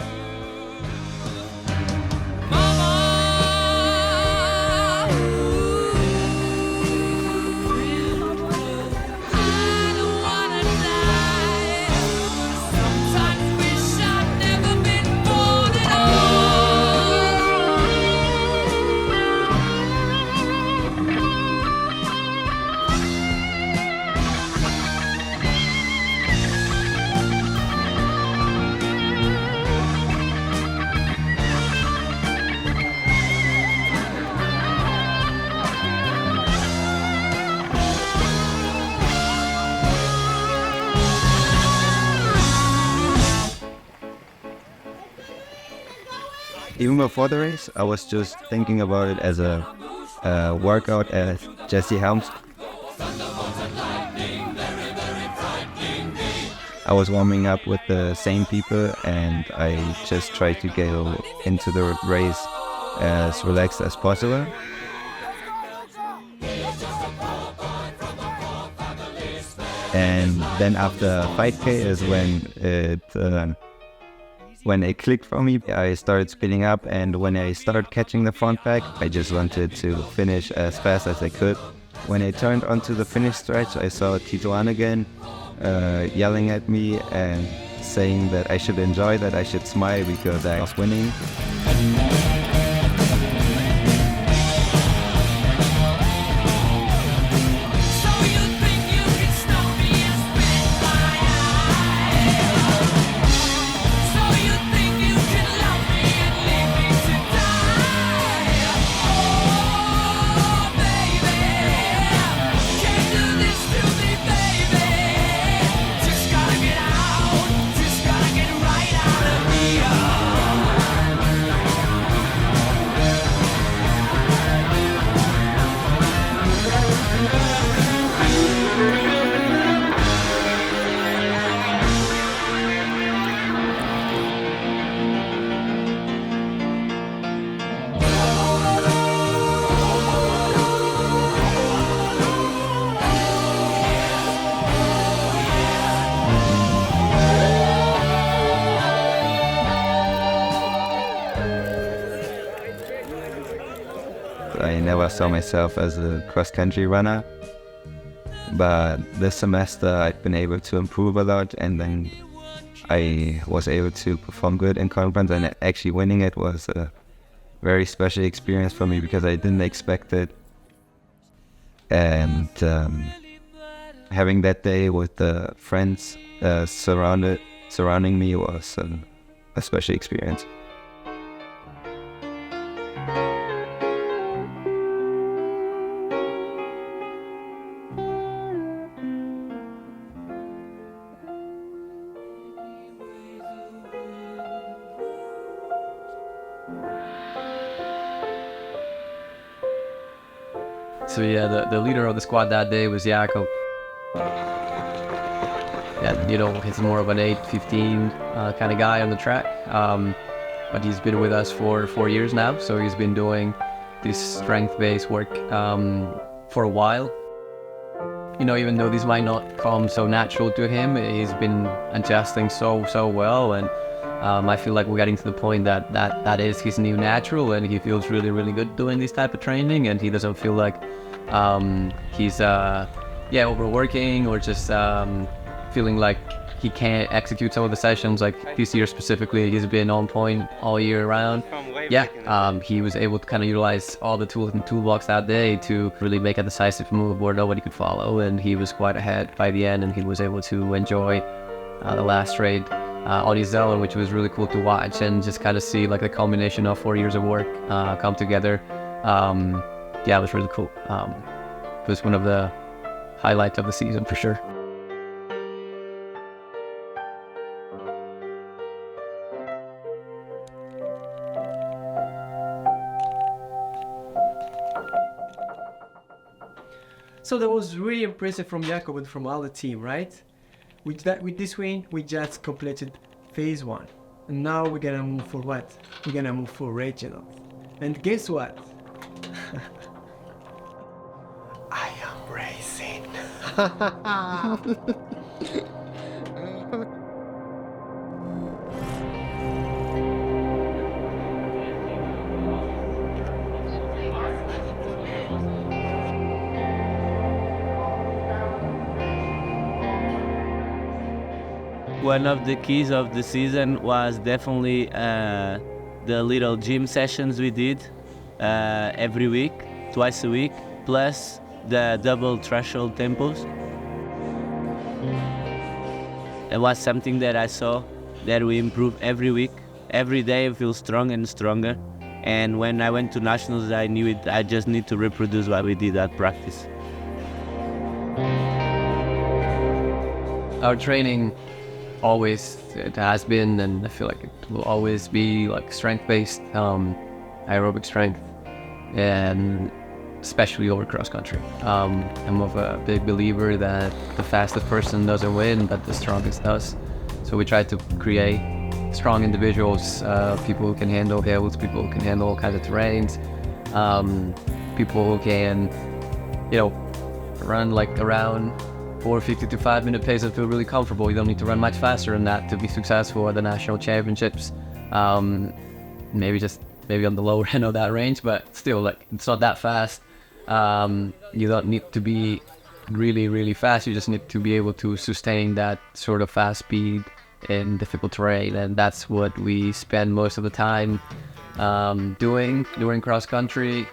Even before the race, I was just thinking about it as a workout at Jesse Helms. I was warming up with the same people, and I just tried to go into the race as relaxed as possible. And then after 5K is when it clicked for me. I started speeding up, and when I started catching the front pack, I just wanted to finish as fast as I could. When I turned onto the finish stretch, I saw Tito again yelling at me and saying that I should enjoy, that I should smile because I was winning. I never saw myself as a cross-country runner, but this semester I've been able to improve a lot, and then I was able to perform good in conference, and actually winning it was a very special experience for me because I didn't expect it. And having that day with the friends surrounding me was a special experience. So yeah, the leader of the squad that day was Jakob. Yeah, you know, he's more of an 8-15 kind of guy on the track. But he's been with us for 4 years now, so he's been doing this strength-based work for a while. You know, even though this might not come so natural to him, he's been adjusting so well, and I feel like we're getting to the point that is his new natural, and he feels really good doing this type of training, and he doesn't feel like he's overworking or just feeling like he can't execute some of the sessions. Like this year specifically, he's been on point all year round. Yeah, he was able to kind of utilize all the tools in the toolbox that day to really make a decisive move where nobody could follow, and he was quite ahead by the end, and he was able to enjoy the last straight on his own, which was really cool to watch and just kind of see like the culmination of 4 years of work come together. Yeah, it was really cool. It was one of the highlights of the season for sure. So that was really impressive from Jakob and from all the team, right? With this win, we just completed phase 1. And now we're gonna move for what? We're gonna move for regional. And guess what? I am racing. One of the keys of the season was definitely the little gym sessions we did every week, twice a week, plus the double threshold tempos. It was something that I saw that we improve every week. Every day I feel stronger and stronger. And when I went to nationals, I knew it. I just need to reproduce what we did at practice. Our training always, it has been, and I feel like it will always be like strength-based, aerobic strength, and especially over cross country. I'm of a big believer that the fastest person doesn't win, but the strongest does. So we try to create strong individuals, people who can handle hills, people who can handle all kinds of terrains, people who can, run like around 4:50 to 5-minute pace and feel really comfortable. You don't need to run much faster than that to be successful at the national championships. Maybe on the lower end of that range, but still, like, it's not that fast. You don't need to be really, really fast. You just need to be able to sustain that sort of fast speed in difficult terrain, and that's what we spend most of the time doing during cross country.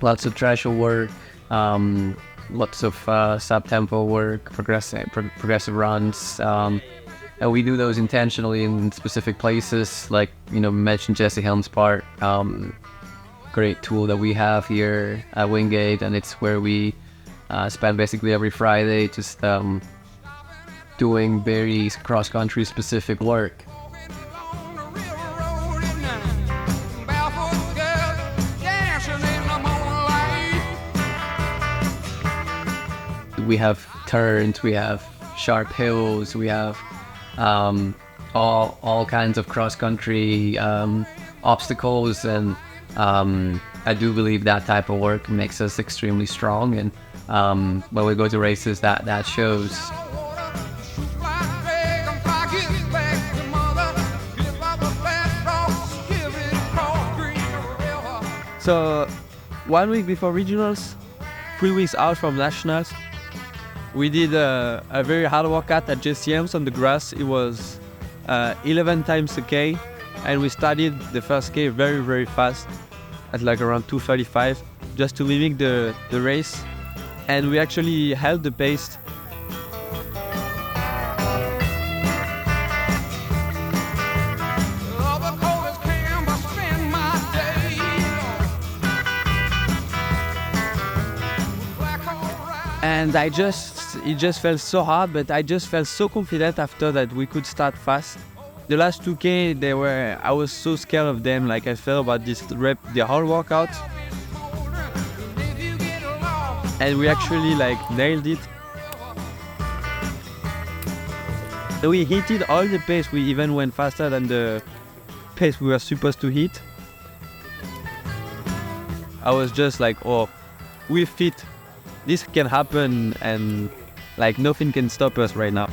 Lots of threshold work, lots of sub-tempo work, progressive runs, and we do those intentionally in specific places, like, mentioned Jesse Helms Park, great tool that we have here at Wingate, and it's where we spend basically every Friday just doing very cross-country specific work. We have turns, we have sharp hills, we have all kinds of cross-country obstacles, and I do believe that type of work makes us extremely strong, and when we go to races, that shows. So 1 week before regionals, 3 weeks out from nationals, we did a very hard workout at Jesse Helms on the grass. It was 11 times a K, and we started the first K very, very fast at like around 2:35, just to mimic the race, and we actually held the pace. And it just felt so hard, but I just felt so confident after that we could start fast. The last 2K, I was so scared of them, like I felt about the whole workout. And we actually nailed it. So we hit all the pace, we even went faster than the pace we were supposed to hit. I was just like, oh, we fit. This can happen, and nothing can stop us right now.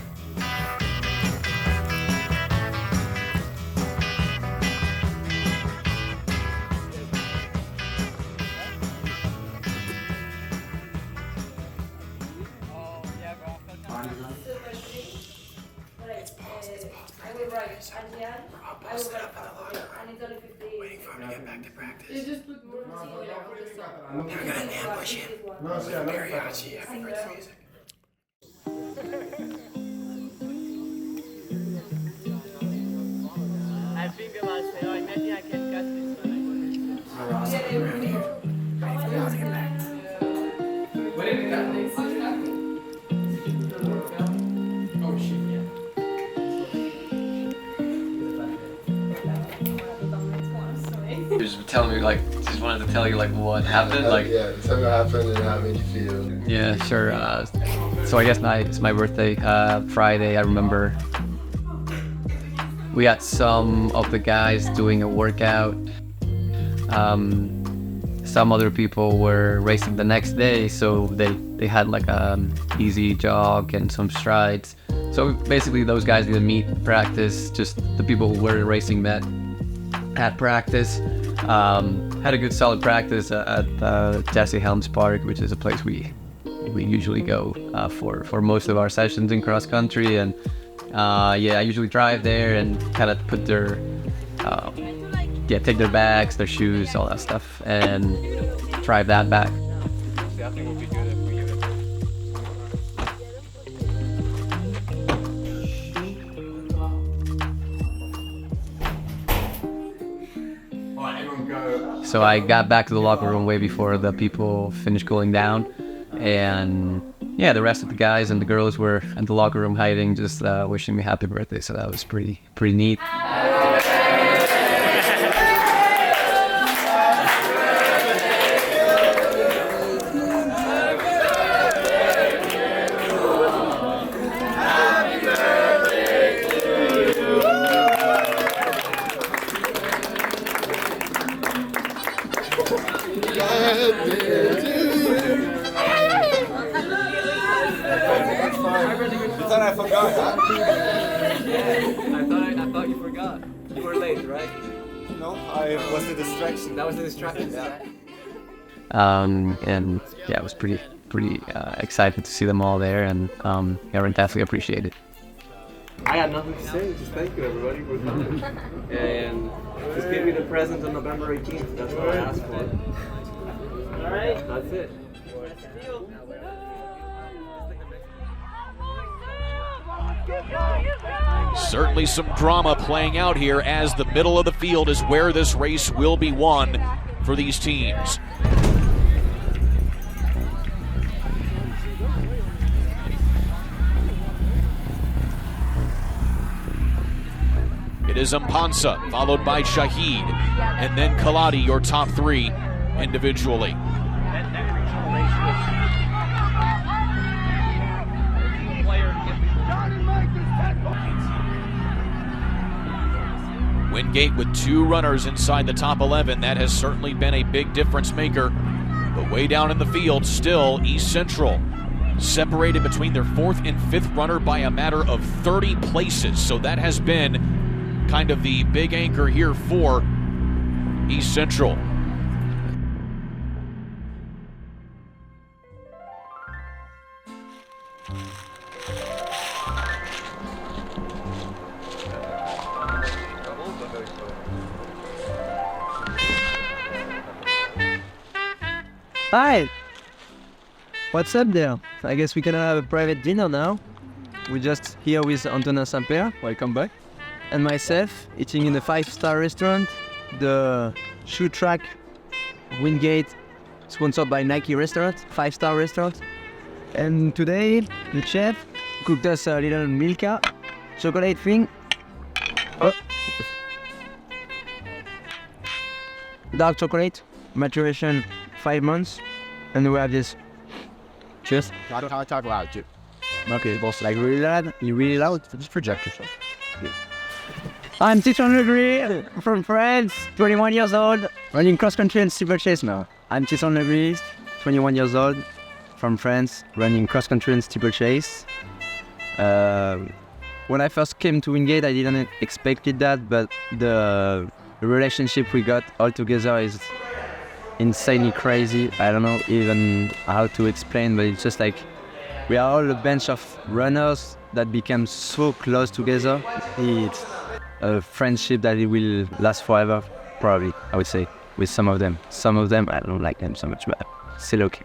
Waiting for him to get back to practice. They're gonna ambush him. Mariachi, I heard the music. I think about saying, oh, maybe I can cut this one. Around here. Waiting for him to get back. What did we got? Oh, shit, yeah. He was telling me, just wanted to tell you like what happened. Like yeah, tell me what happened and how it made you feel. yeah, sure. So I guess it's my birthday. Friday, I remember we had some of the guys doing a workout. Some other people were racing the next day, so they had like easy jog and some strides. So basically those guys didn't meet practice, just the people who were racing met at practice. Had a good solid practice at Jesse Helms Park, which is a place we usually go for most of our sessions in cross country. And I usually drive there and kind of put their take their bags, their shoes, all that stuff, and drive that back. I think we'll be good if we give it. So I got back to the locker room way before the people finished cooling down, and yeah, the rest of the guys and the girls were at the locker room hiding, just wishing me happy birthday. So that was pretty neat. You thought I forgot, huh? I thought you forgot. You were late, right? No, I was a distraction. That was a distraction. And yeah, I was pretty excited to see them all there, and everyone definitely appreciated it. I got nothing to say. Just thank you, everybody, for coming. And just give me the present on November 18th. That's what I asked for. All right. That's it. Certainly some drama playing out here, as the middle of the field is where this race will be won for these teams. It is Mpansa, followed by Shahid, and then Kaladi, your top three individually. Wingate with two runners inside the top 11. That has certainly been a big difference maker. But way down in the field, still East Central, separated between their fourth and fifth runner by a matter of 30 places. So that has been kind of the big anchor here for East Central. Hi! What's up there? I guess we can have a private dinner now. We're just here with Antonin Saint-Pierre, welcome back, and myself, eating in a 5-star restaurant, the Shoe Track Wingate, sponsored by Nike restaurant, 5-star restaurant. And today, the chef cooked us a little Milka chocolate thing. Oh. Dark chocolate, maturation 5 months, and we have this. Cheers. I don't know how to talk loud, too. Okay, boss, like really loud? You really loud? Just project yourself. Yeah. I'm Titouan Legris from France, 21 years old, running cross country and steeplechase now. I'm Titouan Legris, 21 years old, from France, running cross country and steeplechase. When I first came to Wingate, I didn't expect that, but the relationship we got all together is insanely crazy. I don't know even how to explain, but it's just like we are all a bunch of runners that became so close together. It's a friendship that it will last forever, probably, I would say, with some of them. Some of them, I don't like them so much, but still okay.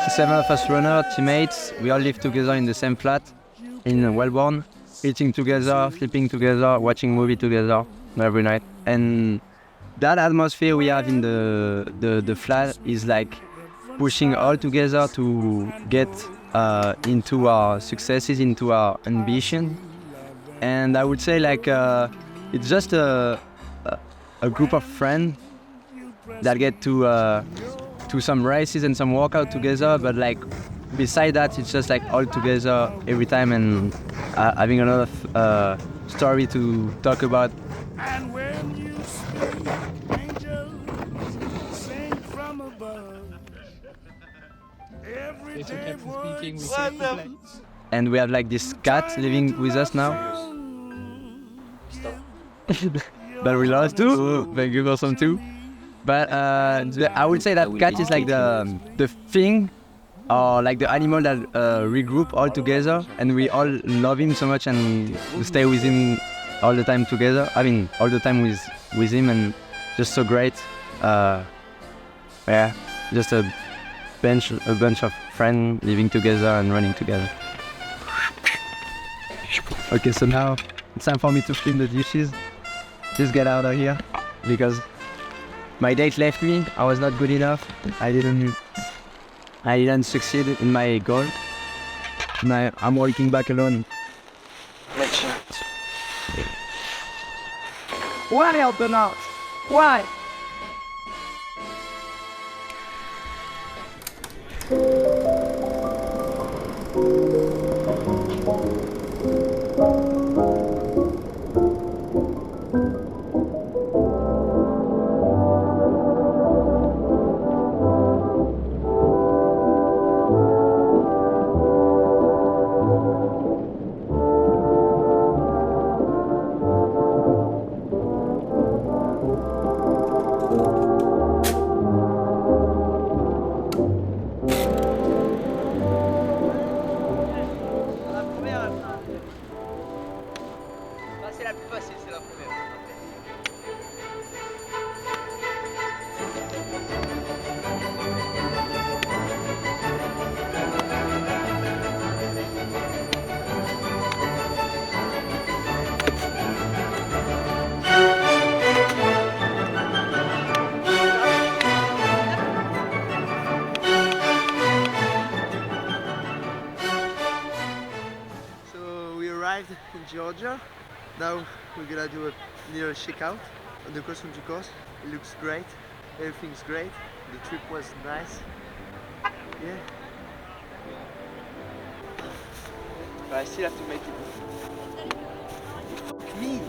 Seven of us runners, teammates, we all live together in the same flat in Wellborn, eating together, sleeping together, watching movie together every night. And that atmosphere we have in the flat is like pushing all together to get into our successes, into our ambition. and I would say like it's just a group of friends that get to some races and some workout together, but like beside that, it's just like all together every time and having a lot of story to talk about. And when you speak, angels sing from above. Every day words. And we have like this cat living with us now. But we lost too. Thank you for some too. But I would say that cat is like the thing or like the animal that regroup all together, and we all love him so much and we stay with him all the time together. I mean, all the time with him, and just so great. Yeah, just a bunch of friends living together and running together. Okay, so now it's time for me to clean the dishes. Just get out of here because my date left me. I was not good enough. I didn't succeed in my goal. Now I'm walking back alone. Why help them out? Why? In Georgia. Now we're gonna do a little checkout on the cross-country course. It looks great, everything's great, the trip was nice. Yeah. But I still have to make it clean.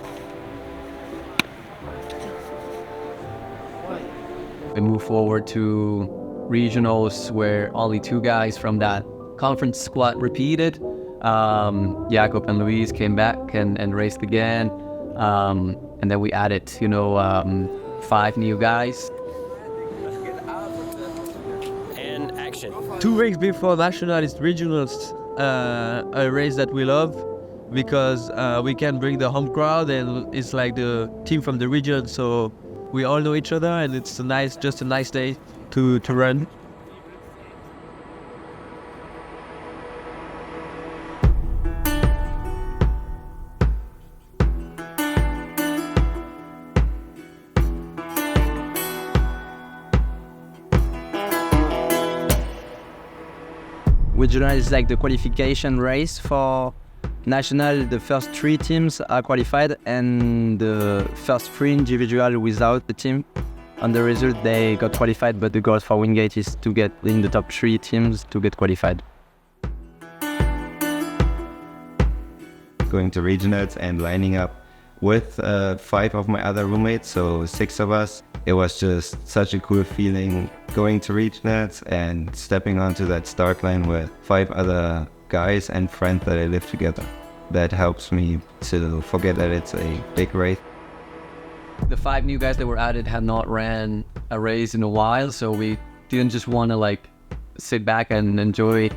We move forward to regionals where only 2 guys from that conference squad repeated. Jakob and Luis came back and raced again, and then we added 5 new guys. And action. 2 weeks before nationalist regionals, a race that we love because we can bring the home crowd and it's like the team from the region, so we all know each other and it's just a nice day to run. Regional is like the qualification race for national. The first 3 teams are qualified and the first 3 individual without the team. On the result, they got qualified, but the goal for Wingate is to get in the top 3 teams to get qualified. Going to regionals and lining up with 5 of my other roommates, so 6 of us. It was just such a cool feeling going to regionals and stepping onto that start line with 5 other guys and friends that I live together. That helps me to forget that it's a big race. The 5 new guys that were added had not ran a race in a while, so we didn't just want to sit back and enjoy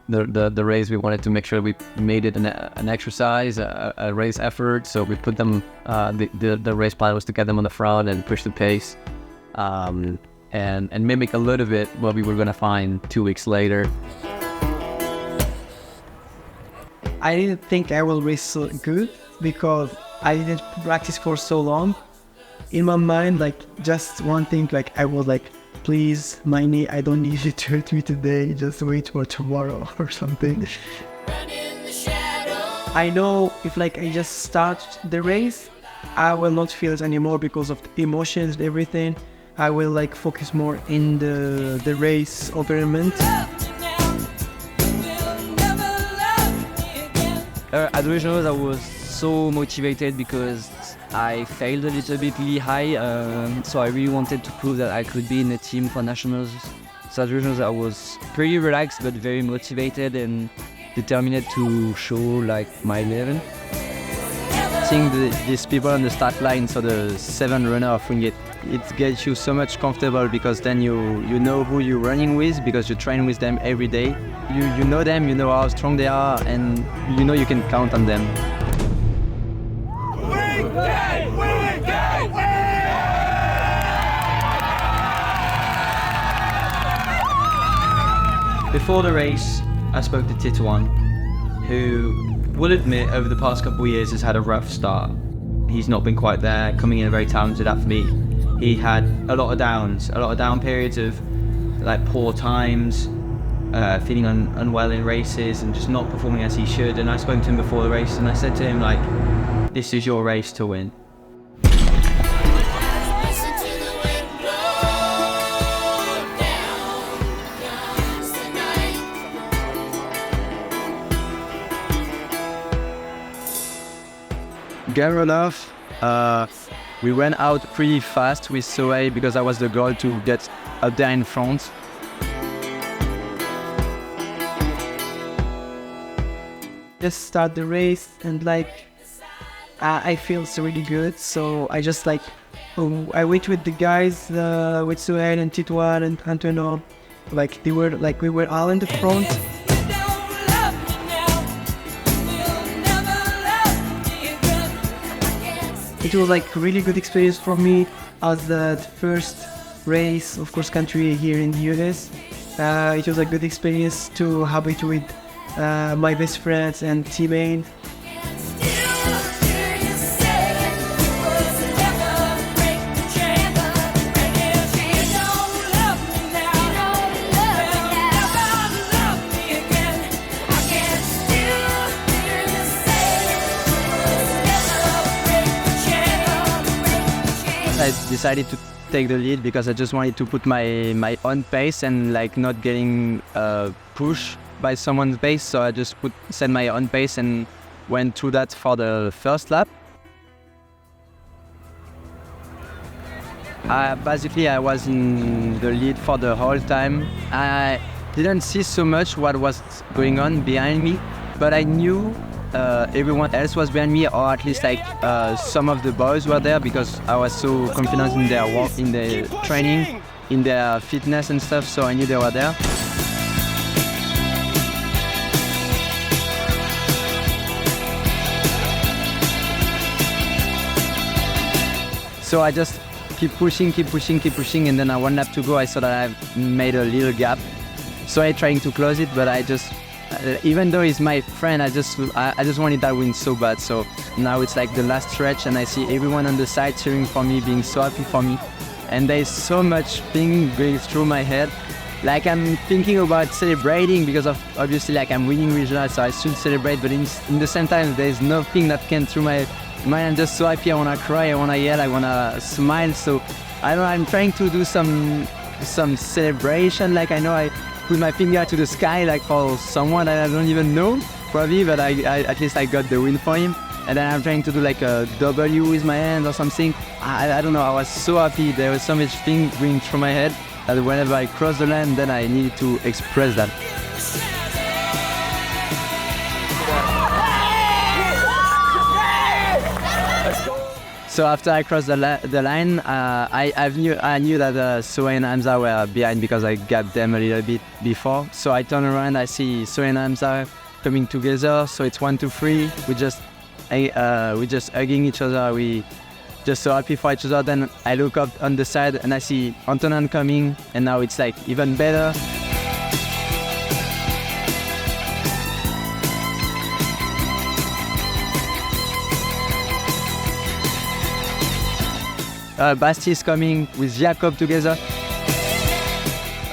the race. We wanted to make sure we made it an exercise, a race effort. So we put them, the race plan was to get them on the front and push the pace, and mimic a little bit what we were going to find 2 weeks later. I didn't think I will race so good because I didn't practice for so long. In my mind, just one thing, I was please, my knee, I don't need you to hurt me today, just wait for tomorrow or something. I know if like I just start the race, I will not feel it anymore because of the emotions and everything. I will like focus more in the race environment. At regionals, I was so motivated because I failed a little bit really high, so I really wanted to prove that I could be in a team for nationals. So at regionals, I was pretty relaxed but very motivated and determined to show like my level. Seeing these people on the start line, so the 7 runner of Wingate, it gets you so much comfortable because then you know who you're running with because you train with them every day. You know them, you know how strong they are, and you know you can count on them. Before the race, I spoke to Titouan, who will admit over the past couple of years has had a rough start. He's not been quite there, coming in a very talented athlete. He had a lot of down periods of like poor times, feeling unwell in races and just not performing as he should. And I spoke to him before the race and I said to him like, this is your race to win. Game enough. We ran out pretty fast with Sohail because that was the goal to get up there in front. Just start the race and like I feel so really good. So I just like I went with the guys with Sohail and Titouan and Antonio. Like we were all in the front. It was like a really good experience for me as the first race of cross country here in the US. It was a good experience to have it with my best friends and teammate. I decided to take the lead because I just wanted to put my own pace and like not getting pushed by someone's pace. So I just set my own pace and went through that for the first lap. Basically, I was in the lead for the whole time. I didn't see so much what was going on behind me, but I knew everyone else was behind me, or at least like some of the boys were there because I was so confident in their work, in their training, in their fitness and stuff, so I knew they were there. So I just keep pushing, and then 1 lap to go, I saw that I made a little gap. So I trying to close it, but I just even though he's my friend, I just wanted that win so bad. So now it's like the last stretch and I see everyone on the side cheering for me, being so happy for me. And there's so much thing going through my head. Like I'm thinking about celebrating because of obviously like I'm winning regional, so I should celebrate, but in the same time there's nothing that came through my mind. I'm just so happy, I wanna cry, I wanna yell, I wanna smile. So I don't know, I'm trying to do some celebration. Like I know I put my finger to the sky like for someone that I don't even know probably, but I at least I got the win for him. And then I'm trying to do like a W with my hand or something. I don't know, I was so happy. There was so much things going through my head that whenever I crossed the line, then I needed to express that. So after I crossed the line, I knew that Sohail and Hamza were behind because I gapped them a little bit before. So I turn around, I see Sohail and Hamza coming together. So it's 1, 2, 3. We just hugging each other. We just so happy for each other. Then I look up on the side and I see Antonin coming, and now it's like even better. Basti is coming with Jacob together.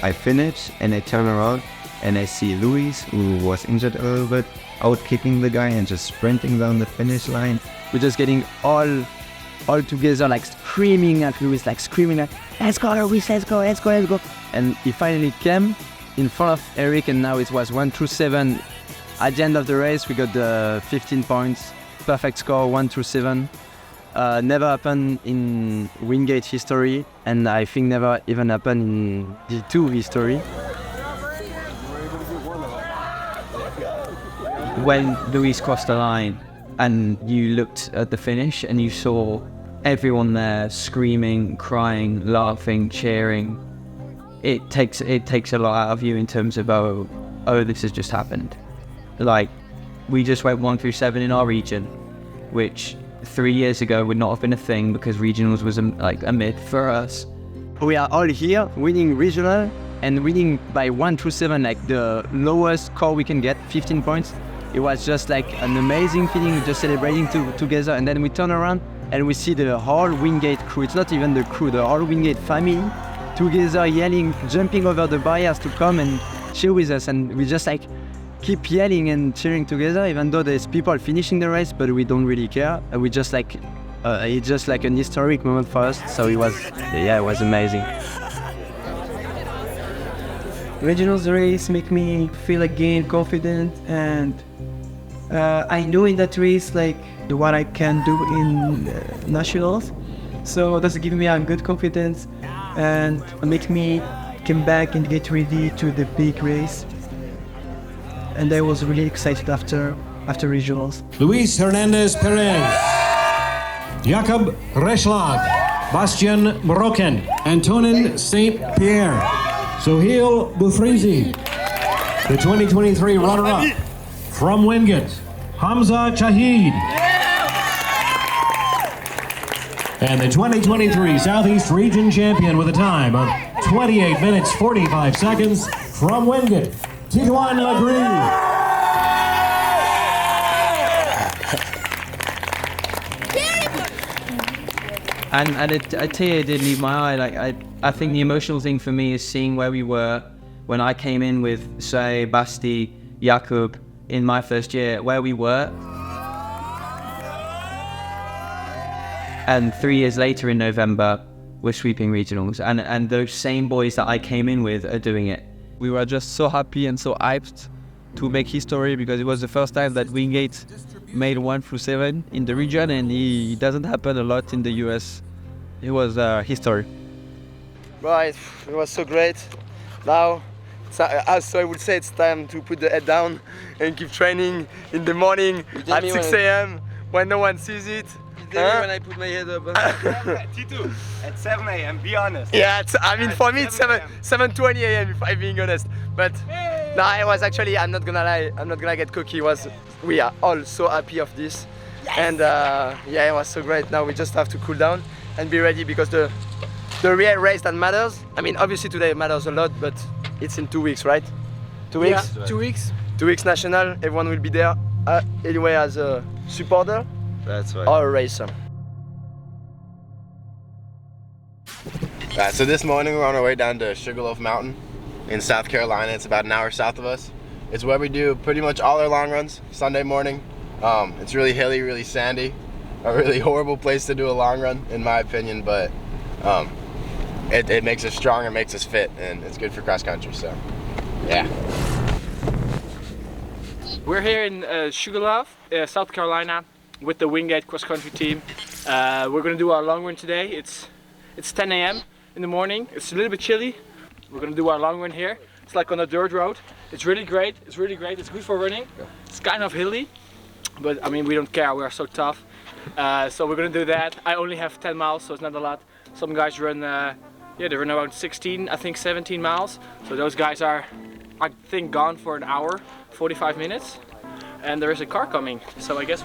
I finish and I turn around and I see Luis, who was injured a little bit, out-kicking the guy and just sprinting down the finish line. We're just getting all together, like screaming at Lewis, like screaming like, let's go Lewis, let's go. And he finally came in front of Eric, and now it was 1-7. At the end of the race, we got the 15 points, perfect score, 1-7. Never happened in Wingate history, and I think never even happened in D2 history. When Luis crossed the line and you looked at the finish and you saw everyone there screaming, crying, laughing, cheering, it takes a lot out of you in terms of, oh, this has just happened. Like, we just went 1-7 in our region, which 3 years ago would not have been a thing because regionals was a myth for us. We are all here winning regional and winning by 1-7, like the lowest score we can get, 15 points. It was just like an amazing feeling, just celebrating together. And then we turn around and we see the whole Wingate crew. It's not even the crew, the whole Wingate family together, yelling, jumping over the barriers to come and cheer with us. And we just like keep yelling and cheering together, even though there's people finishing the race, but we don't really care. We just like, it's just like an historic moment for us. So it was amazing. Regionals race make me feel again confident, and I know in that race like what I can do in nationals, so that's giving me a good confidence and make me come back and get ready to the big race. And I was really excited after regionals. Luis Hernandez Perez, Jakob Reschlag, Bastien Brocken, Antonin St. Pierre, Sohail Boufrizi, the 2023 runner-up from Wingate, Hamza Chahid, and the 2023 Southeast Region champion with a time of 28 minutes 45 seconds from Wingate, Titouan Lagree. And I tell you, it did leave my eye. Like I think the emotional thing for me is seeing where we were when I came in with, say, Basti, Jakub in my first year, where we were. And 3 years later in November, we're sweeping regionals. And those same boys that I came in with are doing it. We were just so happy and so hyped to make history because it was the first time that Wingate made 1-7 in the region, and it doesn't happen a lot in the US. It was history. Right, it was so great. Now, so I would say it's time to put the head down and keep training in the morning at 6 a.m. when no one sees it. When I put my head up. T2, at 7 a.m., be honest. Yeah, I mean for me it's 7:20 a.m. if I'm being honest. But no, I was actually, I'm not gonna lie, I'm not gonna get cocky. We are all so happy of this. Yes. And yeah, it was so great. Now we just have to cool down and be ready because the real race that matters, I mean obviously today matters a lot, but it's in 2 weeks, right? 2 weeks? Yeah, 2 weeks. 2 weeks national, everyone will be there anyway as a supporter. That's right. Or a racer. So this morning we're on our way down to Sugarloaf Mountain in South Carolina. It's about an hour south of us. It's where we do pretty much all our long runs, Sunday morning. It's really hilly, really sandy. A really horrible place to do a long run, in my opinion, but it makes us strong, it makes us fit, and it's good for cross country, so yeah. We're here in Sugarloaf, South Carolina, with the Wingate cross country team. We're gonna do our long run today. It's 10 a.m. in the morning. It's a little bit chilly. We're gonna do our long run here. It's like on a dirt road. It's really great. It's really great. It's good for running. It's kind of hilly, but I mean we don't care. We are so tough. So we're gonna do that. I only have 10 miles, so it's not a lot. Some guys run, they run around 16, I think 17 miles. So those guys are, I think, gone for an hour, 45 minutes. And there is a car coming, so I guess.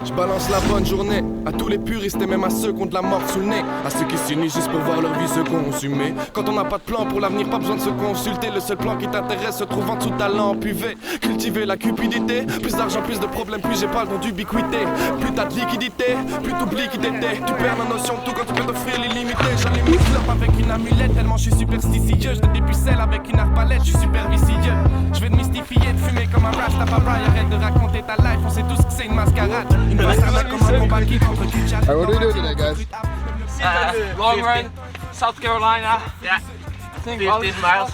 Je balance la bonne journée à tous les puristes et même à ceux qui ont de la mort sous le nez, à ceux qui s'unissent juste pour voir leur vie se consumer. Quand on n'a pas de plan pour l'avenir, pas besoin de se consulter. Le seul plan qui t'intéresse se trouve en dessous de ta lampe UV. Cultiver la cupidité, plus d'argent, plus de problèmes, plus j'ai pas le don d'ubiquité. Plus t'as de liquidité, plus t'oublies qui t'étais. Tu perds la notion de tout quand tu peux t'offrir l'illimité. J'allume une clope avec une amulette, tellement je suis superstitieux. Je te dépucelle avec une arbalète, je suis super vicieux. Je vais te mystifier vérifier, de fumer comme un Rastafari. Arrête de raconter ta life, on sait tous que c'est une mascarade. Une mascarade comme un combat qui contre qui chat. Alright, what are we doing today, guys? Long run, South Carolina. Yeah. 15 miles.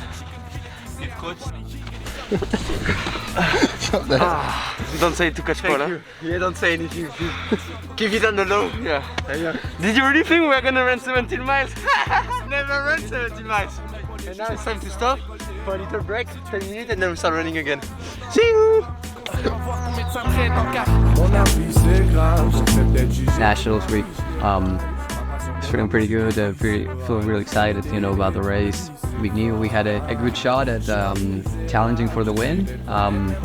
Don't say too much, Paula. Yeah, don't say anything. Keep it on the low. Yeah. Did you really think we were gonna run 17 miles? Never run 17 miles. And now it's time to stop for a little break, 10 minutes, and then we start running again. See you! Nationals week. It's feeling pretty good. Feeling really excited, about the race. We knew we had a good shot at challenging for the win.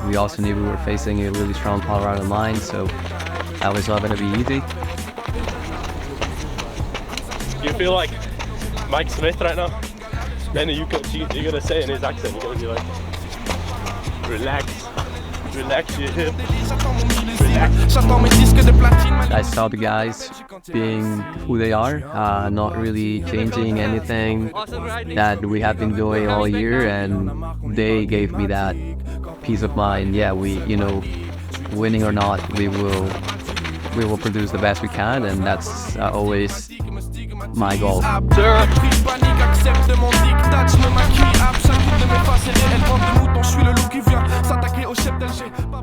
We also knew we were facing a really strong Colorado line, so that was not going to be easy. Do you feel like Mike Smith right now? Then you're gonna say in his accent, you're gonna be like, relax, relax your hip, relax. I saw the guys being who they are, not really changing anything that we have been doing all year, and they gave me that peace of mind. Yeah, winning or not, we will produce the best we can, and that's always my goal.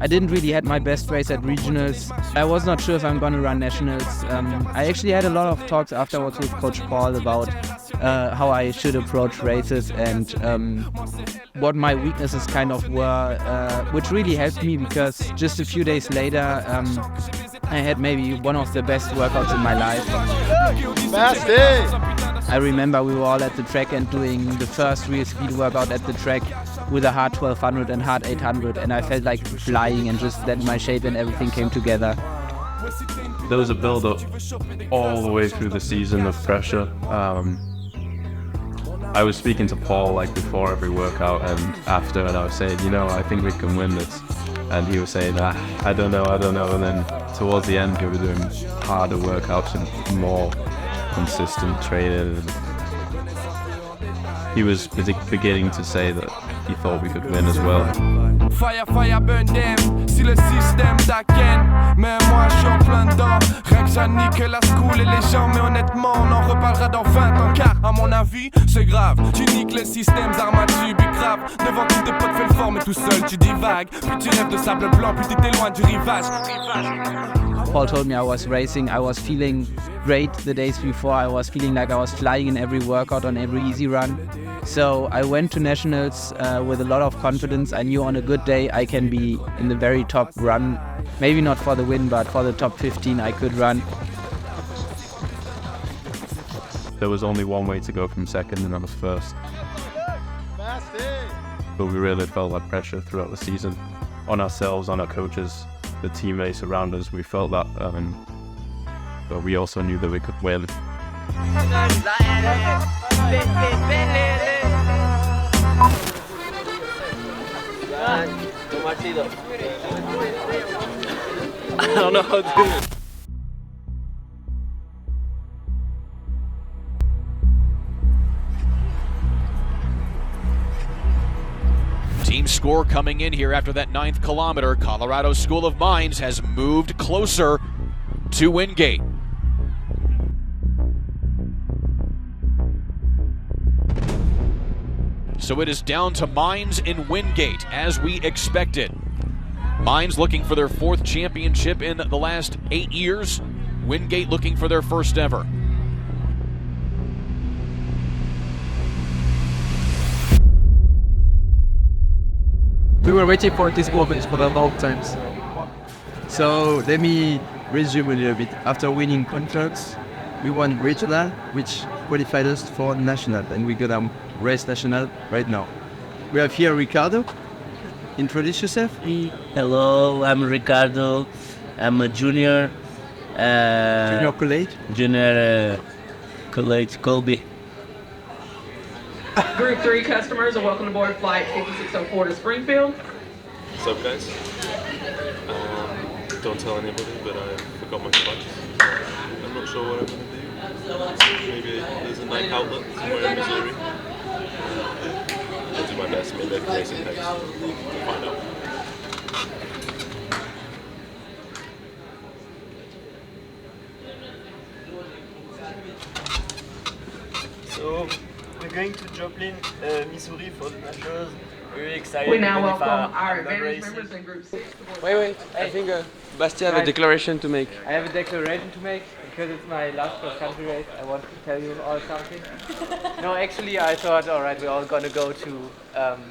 I didn't really had my best race at regionals. I was not sure if I'm gonna run nationals. I actually had a lot of talks afterwards with Coach Paul about how I should approach races and what my weaknesses kind of were, which really helped me because just a few days later I had maybe one of the best workouts in my life. I remember we were all at the track and doing the first real speed workout at the track with a hard 1200 and hard 800, and I felt like flying, and just then my shape and everything came together. There was a build-up all the way through the season of pressure. I was speaking to Paul before every workout and after, and I was saying, I think we can win this. And he was saying, I don't know. And then towards the end, we were doing harder workouts and more consistent training. And he was beginning to say that he thought we could win as well. Fire, fire, burn them, si le système t'aken. Mais moi je suis en plein dedans. Rien que j'anique la school et les gens. Mais honnêtement on en reparlera dans 20 ans. Car à mon avis c'est grave. Tu niques les systèmes, armes à tube et grave. Devant tous tes potes fais le fort mais tout seul tu divagues. Plus tu rêves de sable blanc, plus t'étais loin du rivage. Paul told me I was racing. I was feeling great the days before. I was feeling like I was flying in every workout, on every easy run. So I went to nationals with a lot of confidence. I knew on a good day I can be in the very top run. Maybe not for the win, but for the top 15 I could run. There was only one way to go from second, and I was first. But we really felt that pressure throughout the season on ourselves, on our coaches, the teammates around us. We felt that, but we also knew that we could win. I don't know how to do it. Team score coming in here after that 9th kilometer. Colorado School of Mines has moved closer to Wingate. So it is down to Mines in Wingate, as we expected. Mines looking for their 4th championship in the last 8 years. Wingate looking for their first ever. We were waiting for this moment for a long time. So let me resume a little bit. After winning contracts, we won regional, which qualified us for national, and we're gonna race national right now. We have here Ricardo. Introduce yourself. Hello, I'm Ricardo. I'm a junior. Junior college? Junior college, Colby. Group 3 customers are welcome aboard flight 5604 to Springfield. What's up, guys? Don't tell anybody, but I forgot my clutch. I'm not sure what I'm going to do. Maybe there's a night outlet somewhere in Missouri. I'll do my guess. Maybe I can race some pigs. We'll find out. So we're going to Joplin, Missouri for the Nationals. Very excited. We now welcome our advantage members in Group 6. Wait. I think Bastien have a declaration to make. I have a declaration to make because it's my last cross-country race. I want to tell you all something. No, actually, I thought, all right, we're all gonna go to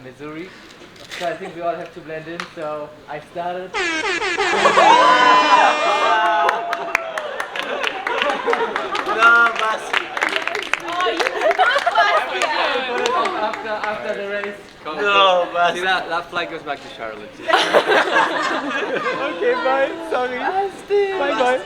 Missouri. So I think we all have to blend in. So I started. No, Bastien. After the race. No, but see that flight goes back to Charlotte. Okay, bye. Sorry. Bye.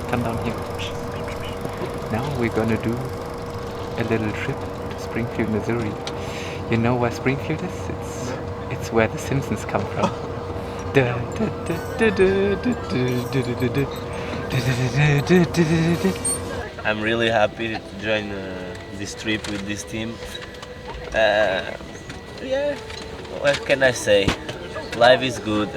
Come down here. Now we're gonna do a little trip to Springfield, Missouri. You know where Springfield is? It's where the Simpsons come from. I'm really happy to join this trip with this team. Yeah, what can I say? Life is good.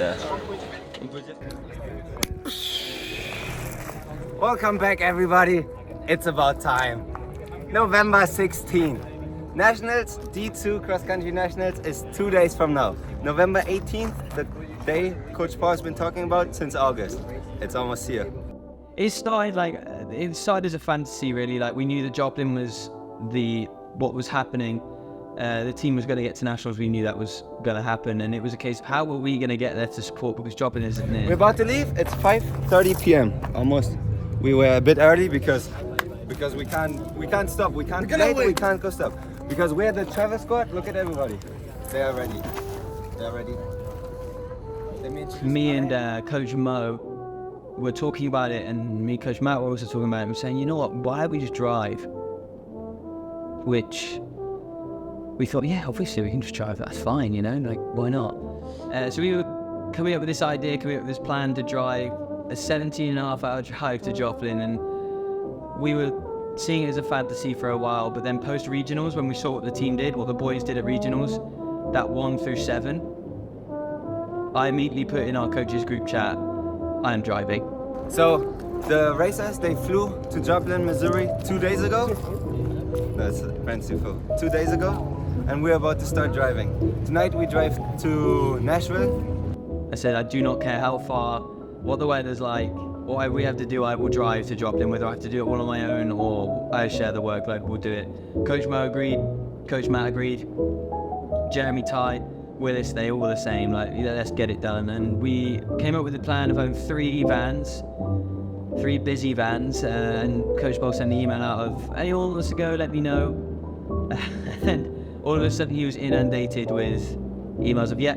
Welcome back, everybody. It's about time. November 16. Nationals, D2 Cross Country Nationals is 2 days from now. November 18th, the day Coach Paul has been talking about since August. It's almost here. It started as a fantasy, really. Like, we knew that Joplin was what was happening. The team was going to get to nationals. We knew that was going to happen, and it was a case of how were we going to get there to support, because Joplin isn't near. We're about to leave. It's 5:30 p.m. almost. We were a bit early because we can't stop. We can't wait. We can't go stop. Because we're the travel squad. Look at everybody. They are ready. They are ready. Me and Coach Mo were talking about it, and me and Coach Matt were also talking about it. And we're saying, you know what? Why don't we just drive? Which we thought, yeah, obviously we can just drive. That's fine, you know. Like, why not? So we were coming up with this idea, coming up with this plan to drive a 17.5-hour drive to Joplin, and we were seeing it as a fantasy for a while, but then post regionals, when we saw what the team did, what the boys did at regionals, that 1 through 7, I immediately put in our coaches group chat, I am driving. So the racers, they flew to Joplin, Missouri 2 days ago. That's fanciful. 2 days ago, and we're about to start driving. Tonight we drive to Nashville. I said, I do not care how far, what the weather's like, what we have to do, I will drive to Joplin. Whether I have to do it all on my own or I share the workload, we'll do it. Coach Mo agreed, Coach Matt agreed, Jeremy, Ty, Willis, they all were the same, like, yeah, let's get it done. And we came up with a plan of owning 3 vans, 3 busy vans, and Coach Bo sent an email out of, anyone wants to go, let me know. And all of a sudden he was inundated with emails of, yep,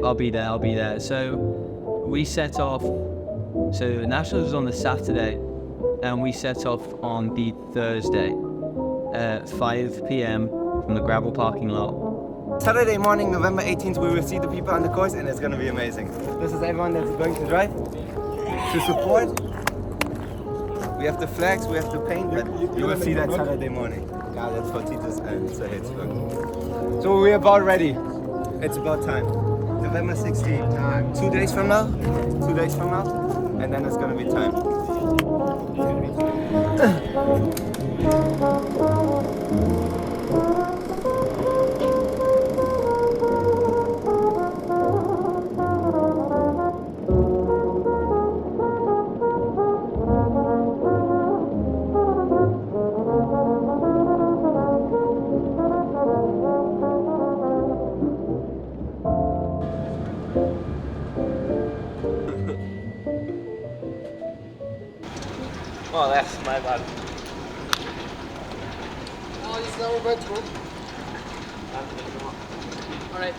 I'll be there. So we set off. So Nationals was on the Saturday, and we set off on the Thursday at 5 p.m. from the gravel parking lot. Saturday morning, November 18th, we will see the people on the course, and it's going to be amazing. This is everyone that's going to drive, to support. We have the flags, we have the paint, but you will see that Saturday morning. Yeah, that's for Titus and Sahid. So we're about ready. It's about time. November 16th, 2 days from now, and then it's gonna be time. Oh, that's my bad. Alright.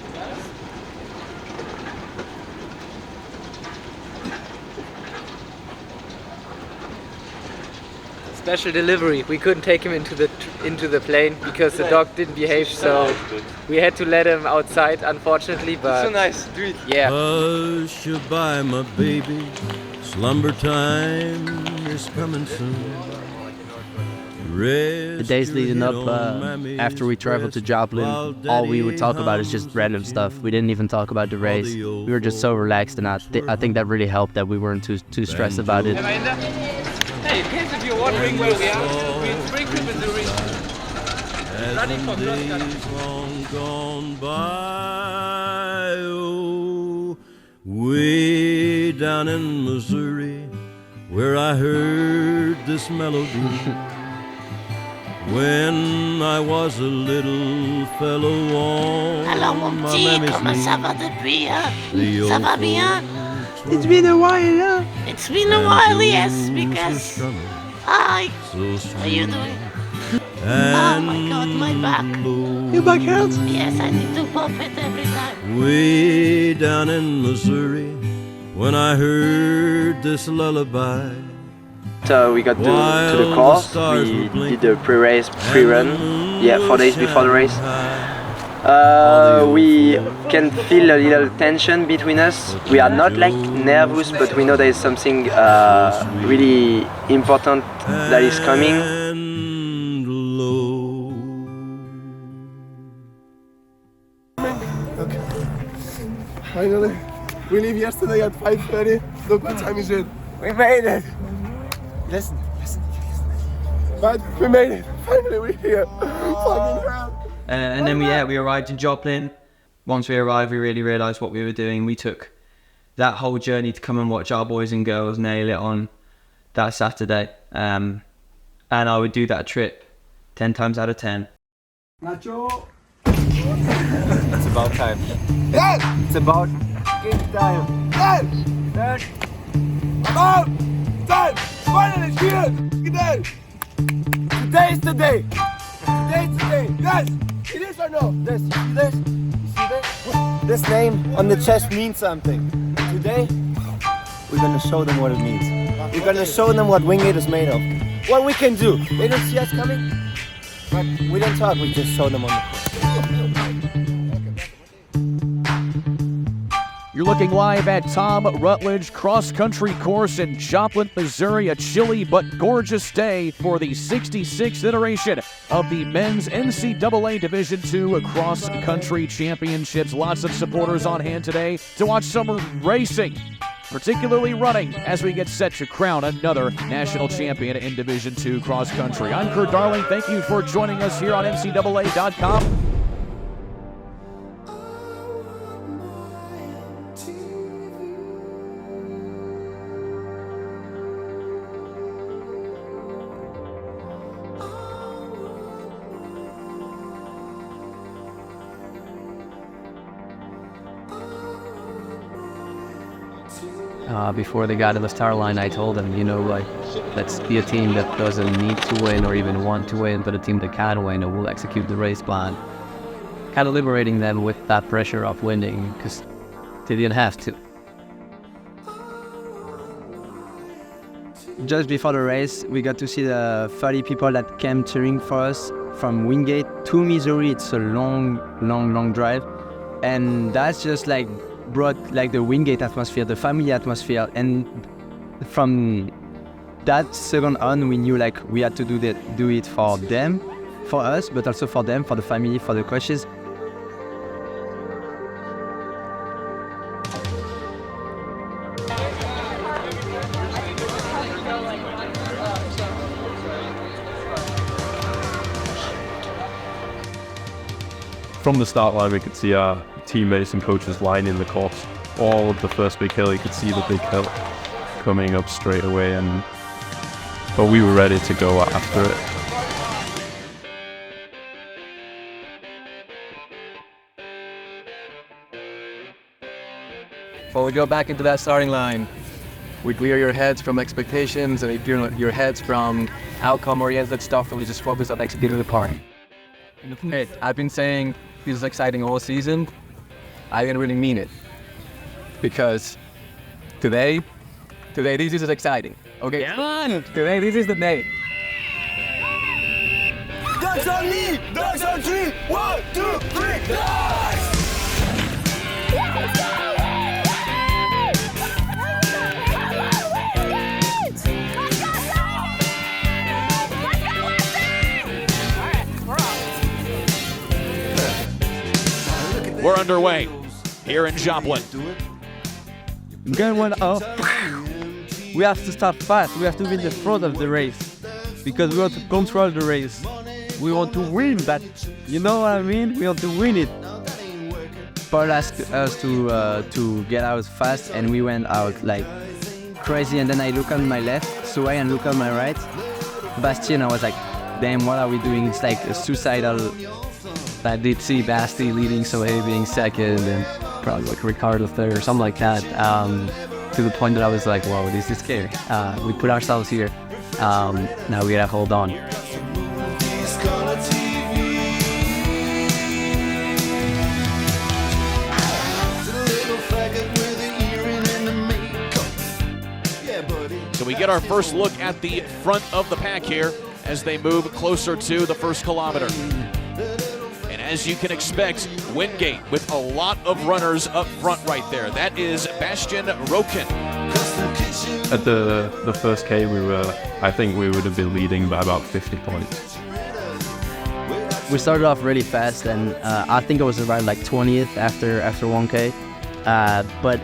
Special delivery. We couldn't take him into the plane because the dog didn't behave, so we had to let him outside, unfortunately. But So nice, do it. Yeah. Hush, goodbye, my baby. Slumber time is coming soon. The days leading up after we traveled to Joplin, all we would talk about is just random stuff. We didn't even talk about the race. We were just so relaxed, and I think that really helped that we weren't too stressed about it. Hey, in case if you're wondering where we are, we're in Springfield, Missouri. Running for cross country. Long gone by, oh, way down in Missouri, where I heard this melody. When I was a little fellow on Alors mon my petit, mammy's comment ça knee, va depuis, hein? the Ça va old bien? It's been a while, huh? It's been a while, yes, because... Hi, so how are you doing? Oh and my god, my back. Your back hurts? Yes, I need to pop it every time. way down in Missouri, when I heard this lullaby. So we got to the course, we did the pre-run, yeah, 4 days before the race. We can feel a little tension between us. We are not like nervous, but we know there is something really important that is coming. Okay. Finally, we leave yesterday at 5:30. Look what time is it. We made it. Listen. But we made it. Finally, we're here. Fucking hell. And then we arrived in Joplin. Once we arrived, we really realised what we were doing. We took that whole journey to come and watch our boys and girls nail it on that Saturday. And I would do that trip 10 times out of 10. Nacho. It's about time. Yes! It's about game time. Yes! Yes! About time! Finally, it's here! Today! Today is the day! Today is today! Yes! It is or no? This, you see this? You see this? This name on the chest means something. Today, we're gonna show them what it means. We're gonna show them what Wingate is made of. What we can do. They don't see us coming, but we don't talk, we just show them on the course. You're looking live at Tom Rutledge Cross Country Course in Joplin, Missouri. A chilly but gorgeous day for the 66th iteration of the Men's NCAA Division II Cross Country Championships. Lots of supporters on hand today to watch some racing, particularly running, as we get set to crown another national champion in Division II Cross Country. I'm Kurt Darling. Thank you for joining us here on NCAA.com. Before they got to the start line, I told them, let's be a team that doesn't need to win or even want to win, but a team that can win and will execute the race plan. Kind of liberating them with that pressure of winning, because they didn't have to. Just before the race, we got to see the 30 people that came cheering for us from Wingate to Missouri. It's a long drive, and that's just brought the Wingate atmosphere, the family atmosphere, and from that second on, we knew we had to do it for them, for us, but also for them, for the family, for the coaches. From the start line, we could see our teammates and coaches lining the course. All of the first big hill, you could see the big hill coming up straight away, but we were ready to go after it. When we go back into that starting line, we clear your heads from expectations and we clear your heads from outcome-oriented stuff, and we just focus on executing the part. Hey, I've been saying this is exciting all season. I didn't really mean it. Because today this is exciting. Okay? Come on! Today this is the day. Dance on me! Dance on three! 1, 2, 3, dance! We're underway here in Joplin. Game 1 off. We have to start fast. We have to be in the front of the race because we want to control the race. We want to win that. You know what I mean? We want to win it. Paul asked us to get out fast, and we went out like crazy. And then I look on my left, Suai, and look on my right, Bastien. I was like, damn, what are we doing? It's like a suicidal. I did see Basti leading Sohail being second, and probably like Ricardo third or something like that. To the point that I was like, whoa, this is scary. We put ourselves here. Now we gotta hold on. So we get our first look at the front of the pack here as they move closer to the first kilometer. And as you can expect, Wingate with a lot of runners up front right there. That is Bastien Roken. At the first K, I think we would have been leading by about 50 points. We started off really fast, and I think it was around like 20th after 1K. But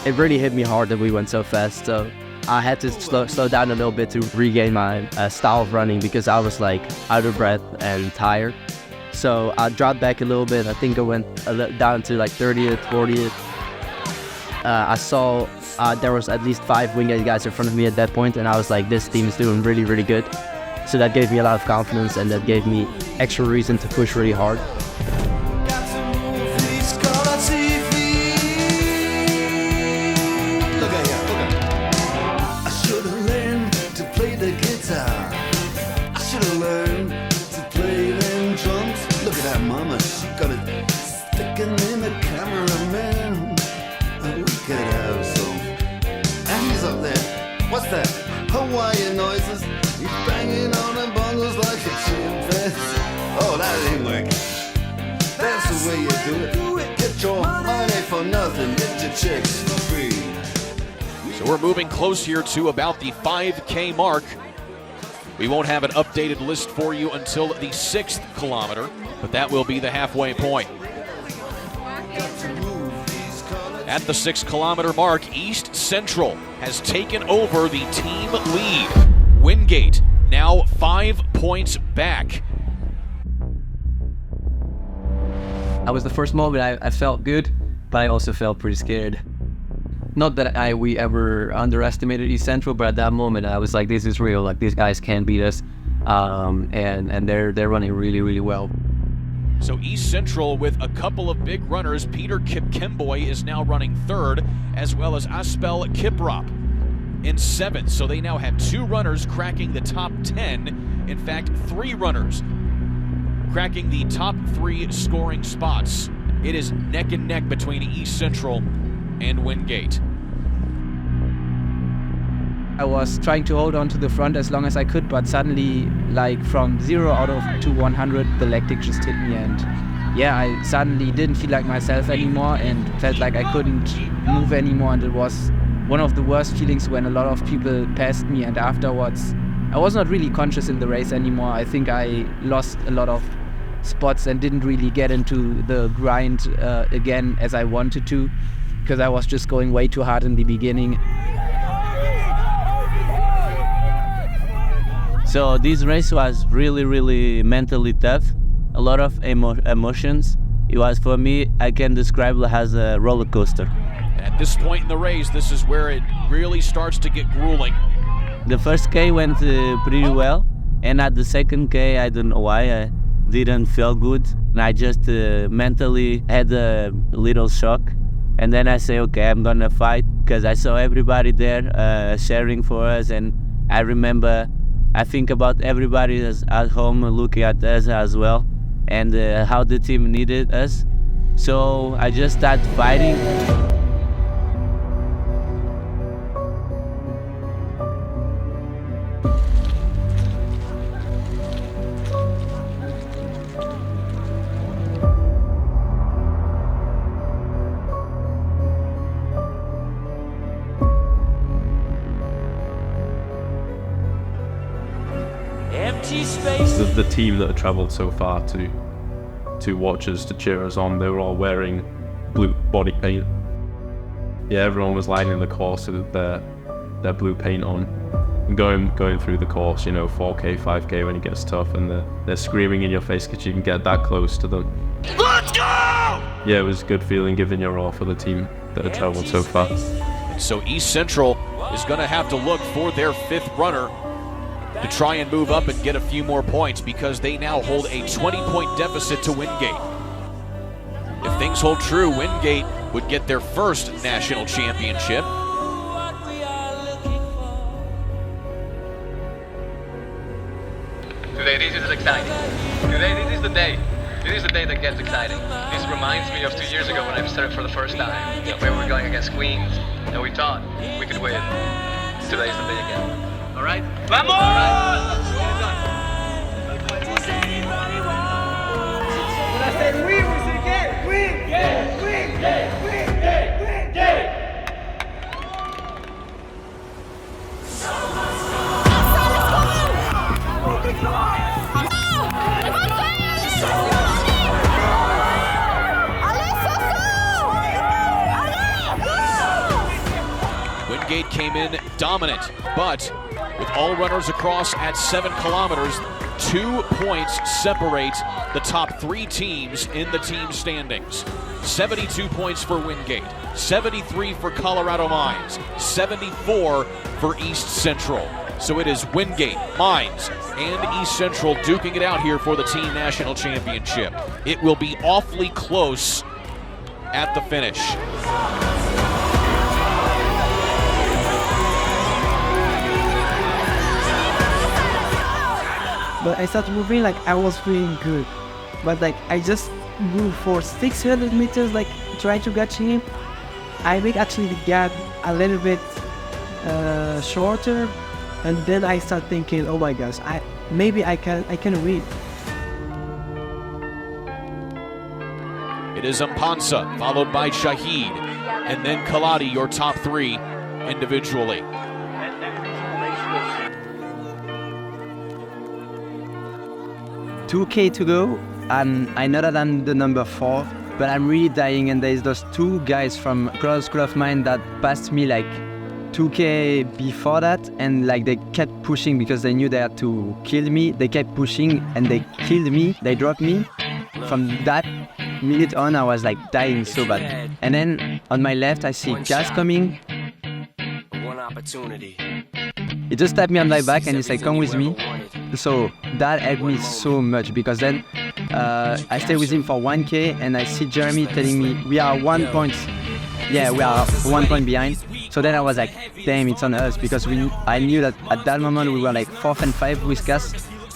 it really hit me hard that we went so fast. So I had to slow down a little bit to regain my style of running because I was like out of breath and tired. So I dropped back a little bit. I think I went down to like 30th, 40th. I saw there was at least 5 Wingate guys in front of me at that point, and I was like, this team is doing really, really good. So that gave me a lot of confidence, and that gave me extra reason to push really hard. What's that? Hawaiian noises. He's banging on the bongos like a chimpanzee. Oh, that ain't working. That's the way you do it. Get your money for nothing. Get your chicks for free. So we're moving close here to about the 5K mark. We won't have an updated list for you until the 6th kilometer, but that will be the halfway point. At the 6 kilometer mark, East Central has taken over the team lead. Wingate now 5 points back. That was the first moment I felt good, but I also felt pretty scared. Not that we ever underestimated East Central, but at that moment I was like, this is real. Like, these guys can't beat us, and they're running really, really well. So East Central with a couple of big runners. Peter Kipkemboy is now running 3rd, as well as Aspel Kiprop in 7th. So they now have 2 runners cracking the top 10. In fact, 3 runners cracking the top 3 scoring spots. It is neck and neck between East Central and Wingate. I was trying to hold on to the front as long as I could, but suddenly, like from 0 to 100, the lactic just hit me, and yeah, I suddenly didn't feel like myself anymore and felt like I couldn't move anymore, and it was one of the worst feelings when a lot of people passed me, and afterwards I was not really conscious in the race anymore. I think I lost a lot of spots and didn't really get into the grind again as I wanted to, because I was just going way too hard in the beginning. So this race was really, really mentally tough. A lot of emotions. It was, for me, I can describe it as a roller coaster. At this point in the race, this is where it really starts to get grueling. The first K went pretty well, and at the second K, I don't know why, I didn't feel good. And I just mentally had a little shock. And then I say, okay, I'm gonna fight, because I saw everybody there cheering for us, and I remember I think about everybody that's at home looking at us as well. and how the team needed us. So I just started fighting. Empty space. The team that had travelled so far to watch us, to cheer us on, they were all wearing blue body paint. Yeah, everyone was lining the course with their blue paint on, and going through the course, you know, 4K, 5K when it gets tough, and they're screaming in your face because you can get that close to them. Let's go! Yeah, it was a good feeling giving your all for the team that had travelled so far. So East Central is going to have to look for their 5th runner to try and move up and get a few more points, because they now hold a 20-point deficit to Wingate. If things hold true, Wingate would get their first national championship. Today this is exciting. Today this is the day. This is the day that gets exciting. This reminds me of 2 years ago when I started for the first time, where we were going against Queens, and we thought we could win. Today is the day again. All right? Vamos! All right. When I said we said get, win, get, win, get, win, get, win, get. Wingate came in dominant, but with all runners across at 7 kilometers, 2 points separate the top 3 teams in the team standings. 72 points for Wingate, 73 for Colorado Mines, 74 for East Central. So it is Wingate, Mines, and East Central duking it out here for the team national championship. It will be awfully close at the finish. But I started moving like I was feeling good. But like I just moved for 600 meters, like trying to catch him. I make actually the gap a little bit shorter, and then I start thinking, oh my gosh, maybe I can win. It is Mpansa, followed by Shahid, and then Kaladi, your top 3 individually. $2K to go. I know that I'm the number 4, but I'm really dying, and there's those 2 guys from Colorado School of Mines that passed me like 2K before that, and like they kept pushing because they knew they had to kill me. They kept pushing and they killed me, they dropped me. From that minute on, I was like dying so bad. And then on my left, I see Cass coming. One opportunity. He just tapped me on my back and he said, come with me. So that helped me so much, because then I stayed with him for 1K, and I see Jeremy telling me we are 1 point. Yeah, we are 1 point behind. So then I was like, damn, it's on us, because I knew that at that moment we were like 4th and 5th with Cass.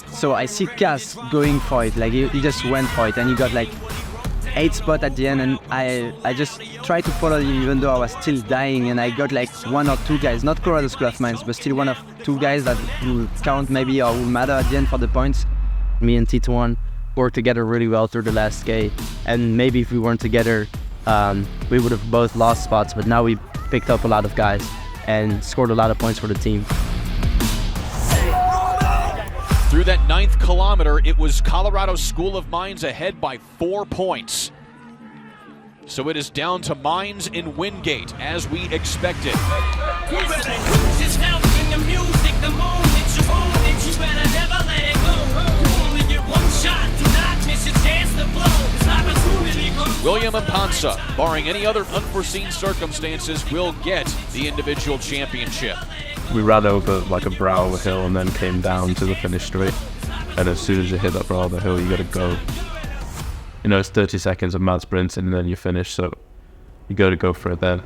So I see Cass going for it, like he just went for it, and he got like 8th spot at the end, and I just tried to follow him even though I was still dying, and I got like 1 or 2 guys, not Colorado School of Mines, but still 1 or 2 guys that will count maybe or will matter at the end for the points. Me and Tituan worked together really well through the last K, and maybe if we weren't together, we would have both lost spots, but now we picked up a lot of guys and scored a lot of points for the team. Through that 9th kilometer, it was Colorado School of Mines ahead by 4 points. So it is down to Mines in Wingate, as we expected. William Mpansa, barring any other unforeseen circumstances, will get the individual championship. We ran over like a brow of a hill and then came down to the finish straight. And as soon as you hit that brow of the hill, you got to go. You know, it's 30 seconds of mad sprinting and then you finish, so you got to go for it then.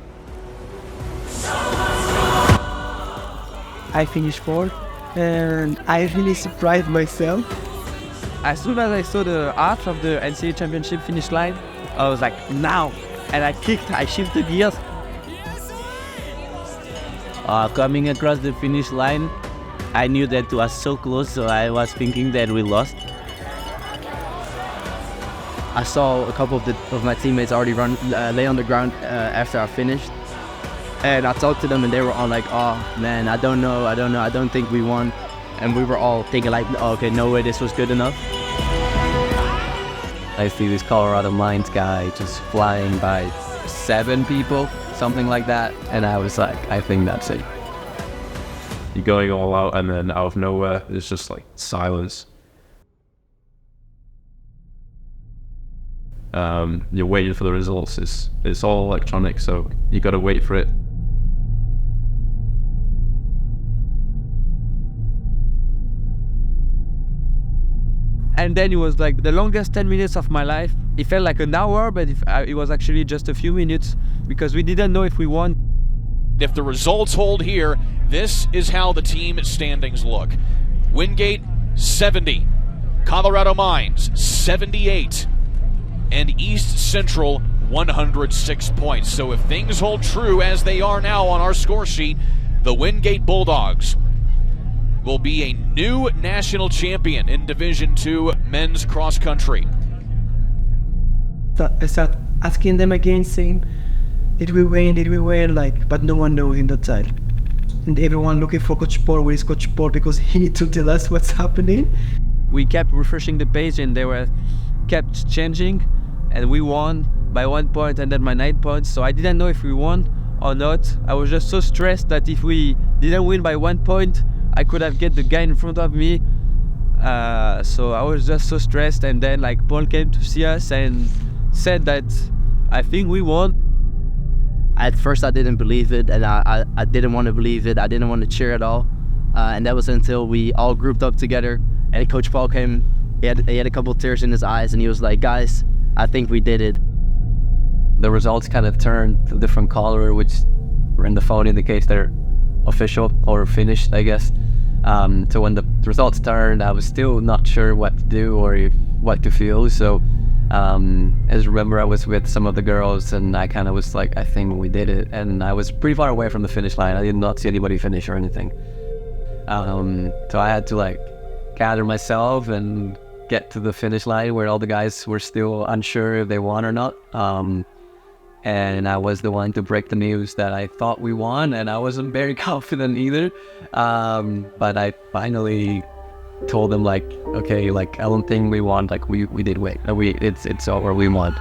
I finished 4th, and I really surprised myself. as soon as I saw the arch of the NCAA championship finish line, I was like, now! And I shifted gears. Coming across the finish line, I knew that it was so close, so I was thinking that we lost. I saw a couple of my teammates already lay on the ground after I finished. And I talked to them and they were all like, oh man, I don't know, I don't think we won. And we were all thinking like, oh, okay, no way this was good enough. I see this Colorado Mines guy just flying by 7 people, something like that. And I was like, I think that's it. You're going all out and then out of nowhere, it's just like silence. You're waiting for the results. It's all electronic, so you gotta wait for it. And then it was like the longest 10 minutes of my life. It felt like an hour, but it was actually just a few minutes because we didn't know if we won. If the results hold here, this is how the team standings look. Wingate, 70. Colorado Mines, 78. And East Central, 106 points. So if things hold true as they are now on our score sheet, the Wingate Bulldogs will be a new national champion in Division II men's cross country. I start asking them again, saying, did we win, like, but no one knows in that side. And everyone looking for Coach Paul, where is Coach Paul, because he needs to tell us what's happening. We kept refreshing the page and they were kept changing, and we won by 1 point and then by 9 points. So I didn't know if we won or not. I was just so stressed that if we didn't win by 1 point, I could have get the guy in front of me. So I was just so stressed, and then like Paul came to see us and said that I think we won. At first I didn't believe it, and I didn't want to believe it. I didn't want to cheer at all. And that was until we all grouped up together and Coach Paul came. He had a couple of tears in his eyes and he was like, guys, I think we did it. The results kind of turned to a different color, which in the phone indicates they're official or finished, I guess. So when the results turned, I was still not sure what to do or what to feel. So as I remember, I was with some of the girls and I kind of was like, I think we did it. And I was pretty far away from the finish line. I did not see anybody finish or anything. So I had to like gather myself and get to the finish line where all the guys were still unsure if they won or not. And I was the one to break the news that I thought we won, and I wasn't very confident either. But I finally told them like, okay, like I don't think we won, like we did win. It's over, we won.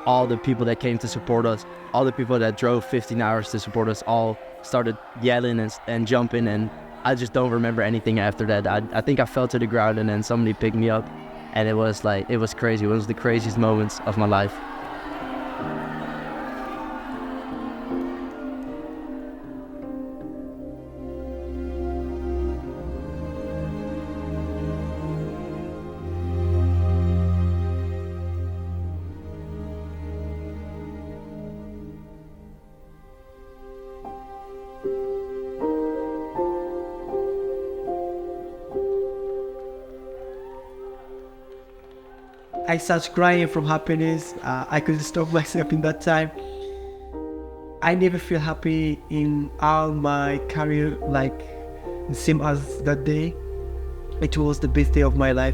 All the people that came to support us, all the people that drove 15 hours to support us, all started yelling and jumping, and I just don't remember anything after that. I think I fell to the ground and then somebody picked me up, and it was crazy. It was the craziest moments of my life. I started crying from happiness. I couldn't stop myself in that time. I never feel happy in all my career like the same as that day. It was the best day of my life.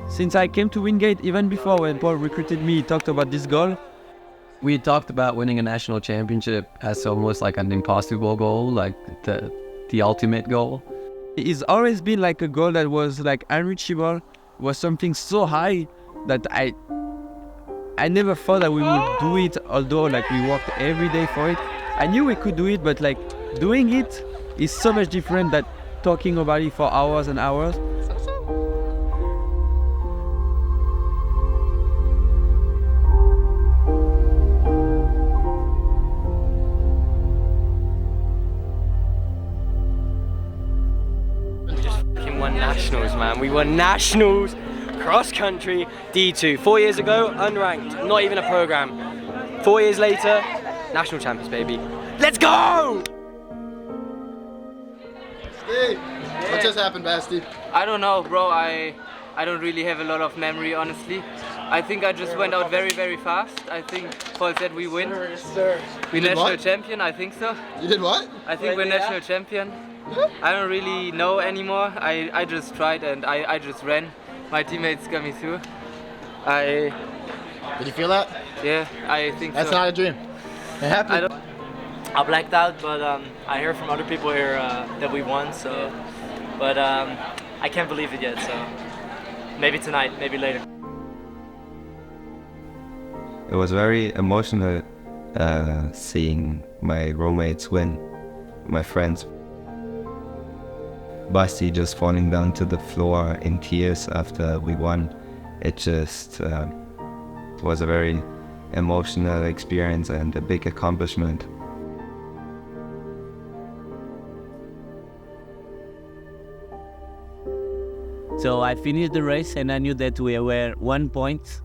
Since I came to Wingate, even before when Paul recruited me, he talked about this goal. We talked about winning a national championship as almost like an impossible goal, like the ultimate goal. It's always been like a goal that was like unreachable, was something so high that I never thought that we would do it, although like we worked every day for it. I knew we could do it, but like doing it it's so much different than talking about it for hours and hours. Won nationals, man. We won nationals, cross country, D2. 4 years ago, unranked, not even a program. 4 years later, national champions, baby. Let's go! Steve, what just happened, Basti? I don't know, bro. I don't really have a lot of memory, honestly. I think I just went out very, very fast. I think Paul said we win. We national champion, I think so. You did what? I think we're national champion. I don't really know anymore. I just tried and I just ran. My teammates got me through. Did you feel that? Yeah, I think That's so. not a dream. It happened. I blacked out, but I heard from other people here that we won, so. But I can't believe it yet, so. Maybe tonight, maybe later. It was very emotional seeing my roommates win, my friends. Basti just falling down to the floor in tears after we won. It just was a very emotional experience and a big accomplishment. So I finished the race and I knew that we were 1 point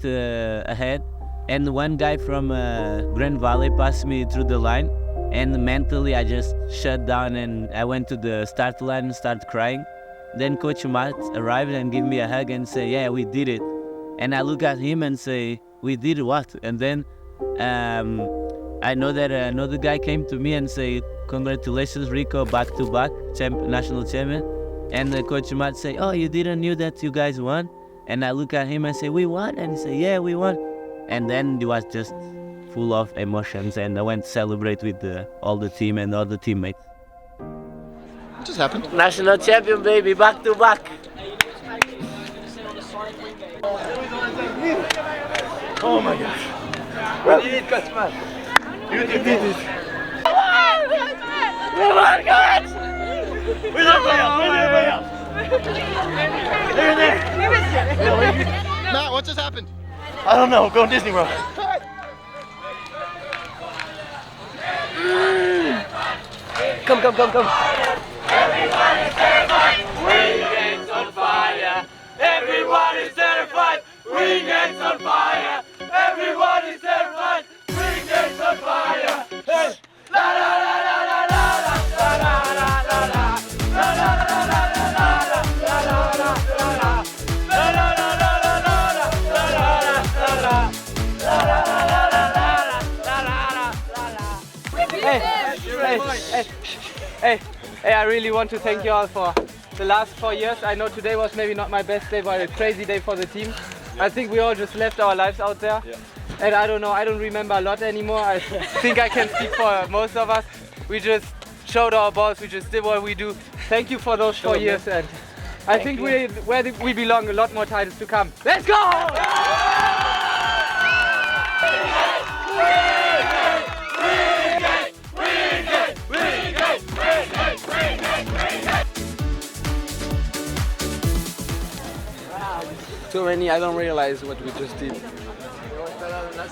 ahead, and one guy from Grand Valley passed me through the line, and mentally I just shut down and I went to the start line and started crying. Then Coach Matt arrived and gave me a hug and say, yeah, we did it. And I look at him and say, we did what? And then I know that another guy came to me and say, congratulations Rico, back-to-back national champion. And Coach Matt say, oh, you didn't knew that you guys won? And I look at him and say, we won? And he say, yeah, we won. And then it was just full of emotions, and I went to celebrate with all the team and all the teammates. What just happened? National champion, baby, back to back. Oh my gosh. We did it, Coach Matt. You did it. We won, guys! Where's everybody else? Where's everybody else? They're there. Matt, what just happened? I don't know. Go to Disney World. Come. Everybody's terrified. Wingate's on fire. Everybody's terrified. Wingate's on fire. Everybody's terrified. Wingate's on fire. Hey. La la la la la la la la la la la la la la la Hey, I really want to thank you all for the last 4 years. I know today was maybe not my best day, but a crazy day for the team. I think we all just left our lives out there. And I don't know, I don't remember a lot anymore. I think I can speak for most of us. We just showed our balls, we just did what we do. Thank you for those 4 years, and I think where we belong, a lot more titles to come. Let's go! Too many, I don't realize what we just did.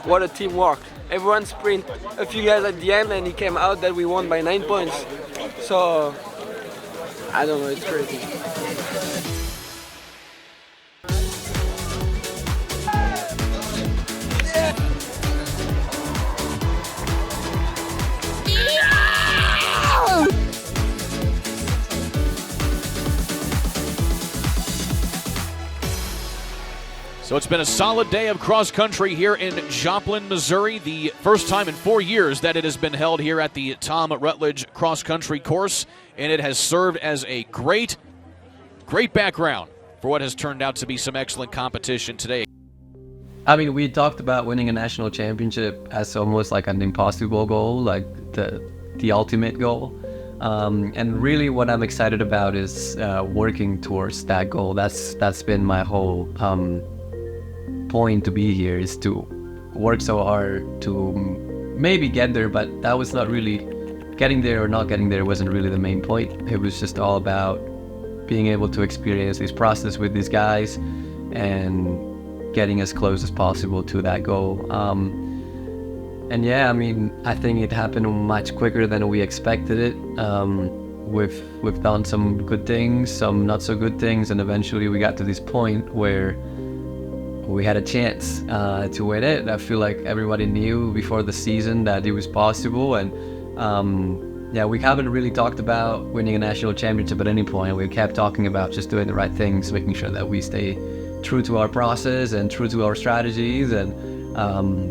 What a teamwork. Everyone sprint. A few guys at the end and it came out that we won by 9 points. So, I don't know, it's crazy. So it's been a solid day of cross country here in Joplin, Missouri. The first time in 4 years that it has been held here at the Tom Rutledge cross country course. And it has served as a great background for what has turned out to be some excellent competition today. I mean, we talked about winning a national championship as almost like an impossible goal, like the ultimate goal. And really what I'm excited about is working towards that goal. That's been my whole point to be here, is to work so hard to maybe get there, but that was not really getting there or not getting there wasn't really the main point. It was just all about being able to experience this process with these guys and getting as close as possible to that goal. And yeah, I mean, I think it happened much quicker than we expected it. We've done some good things, some not so good things, and eventually we got to this point where we had a chance to win it. I feel like everybody knew before the season that it was possible, and yeah, we haven't really talked about winning a national championship at any point. We kept talking about just doing the right things, making sure that we stay true to our process and true to our strategies, and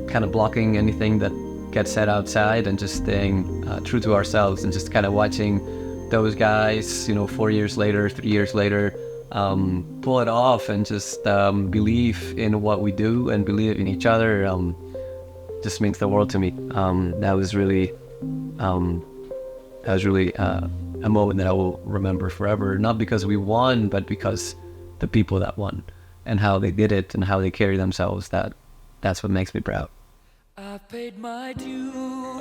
kind of blocking anything that gets said outside, and just staying true to ourselves, and just kind of watching those guys, 4 years later, 3 years later, pull it off, and just believe in what we do and believe in each other. Just means the world to me. That was really a moment that I will remember forever, not because we won, but because the people that won and how they did it and how they carry themselves, that's what makes me proud.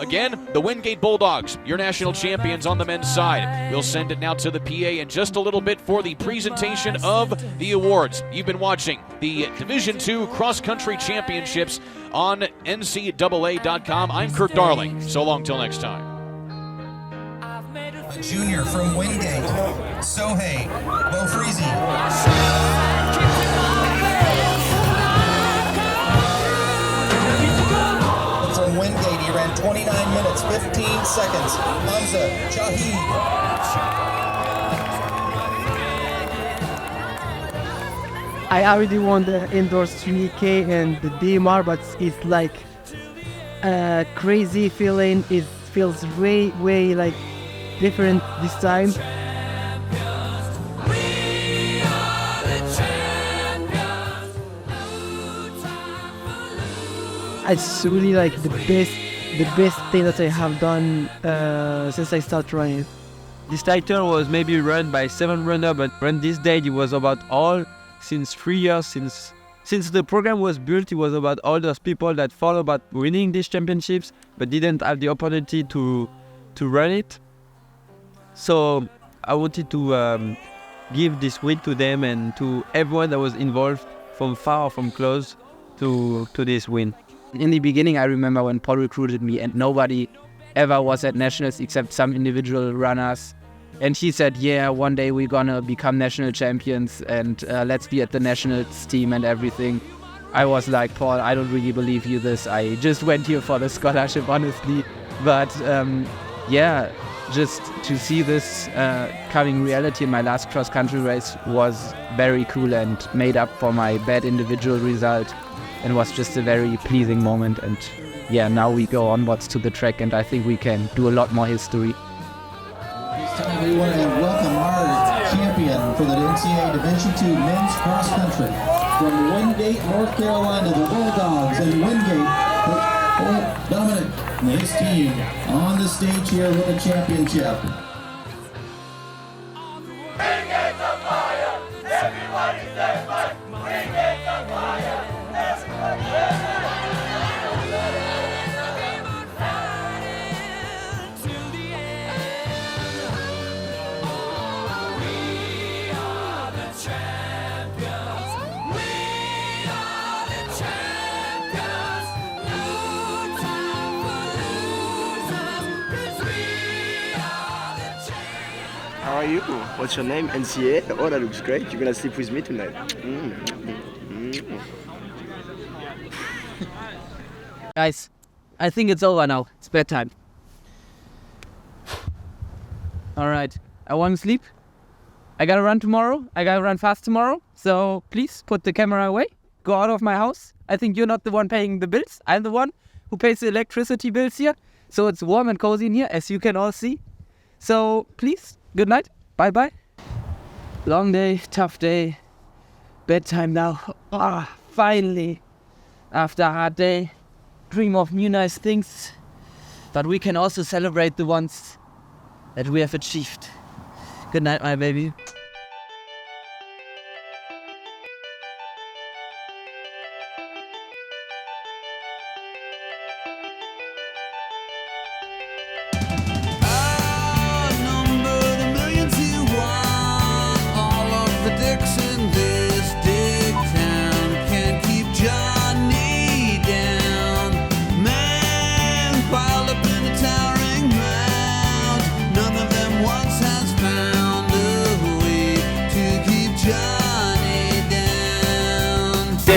Again, the Wingate Bulldogs, your national champions on the men's side. We'll send it now to the PA in just a little bit for the presentation of the awards. You've been watching the Division II Cross Country Championships on NCAA.com. I'm Kurt Darling. So long till next time. A junior from Wingate, Sohei Bofrizi. From Wingate, he ran 29 minutes, 15 seconds. Hamza Jahid. I already won the indoors 3K and the DMR, but it's like a crazy feeling. It feels way like different this time. It's really like the best thing that I have done since I started running. This title was maybe run by 7 runners, but run this day it was about all, since 3 years, since the program was built, it was about all those people that thought about winning these championships but didn't have the opportunity to run it. So I wanted to give this win to them and to everyone that was involved, from far or from close, to this win. In the beginning, I remember when Paul recruited me and nobody ever was at nationals except some individual runners. And he said, yeah, one day we're gonna become national champions and let's be at the nationals team and everything. I was like, Paul, I don't really believe you this. I just went here for the scholarship, honestly. But yeah, just to see this coming reality in my last cross-country race was very cool and made up for my bad individual result. And was just a very pleasing moment, and yeah, now we go onwards to the track, and I think we can do a lot more history. This time we want to welcome our champion for the NCAA Division II Men's Cross Country from Wingate, North Carolina, the Bulldogs, and Wingate, Dominic and his team on the stage here with the championship. Wingate's on fire! Everybody stand by! Wingate's on fire! How are you? What's your name? NCA? Oh, that looks great. You're gonna sleep with me tonight. Guys, I think it's over now. It's bedtime. Alright, I want to sleep. I gotta run tomorrow. I gotta run fast tomorrow. So please put the camera away. Go out of my house. I think you're not the one paying the bills. I'm the one who pays the electricity bills here. So it's warm and cozy in here, as you can all see. So please, good night. Bye-bye. Long day, tough day. Bedtime now. Finally. After a hard day. Dream of new nice things. But we can also celebrate the ones that we have achieved. Good night, my baby.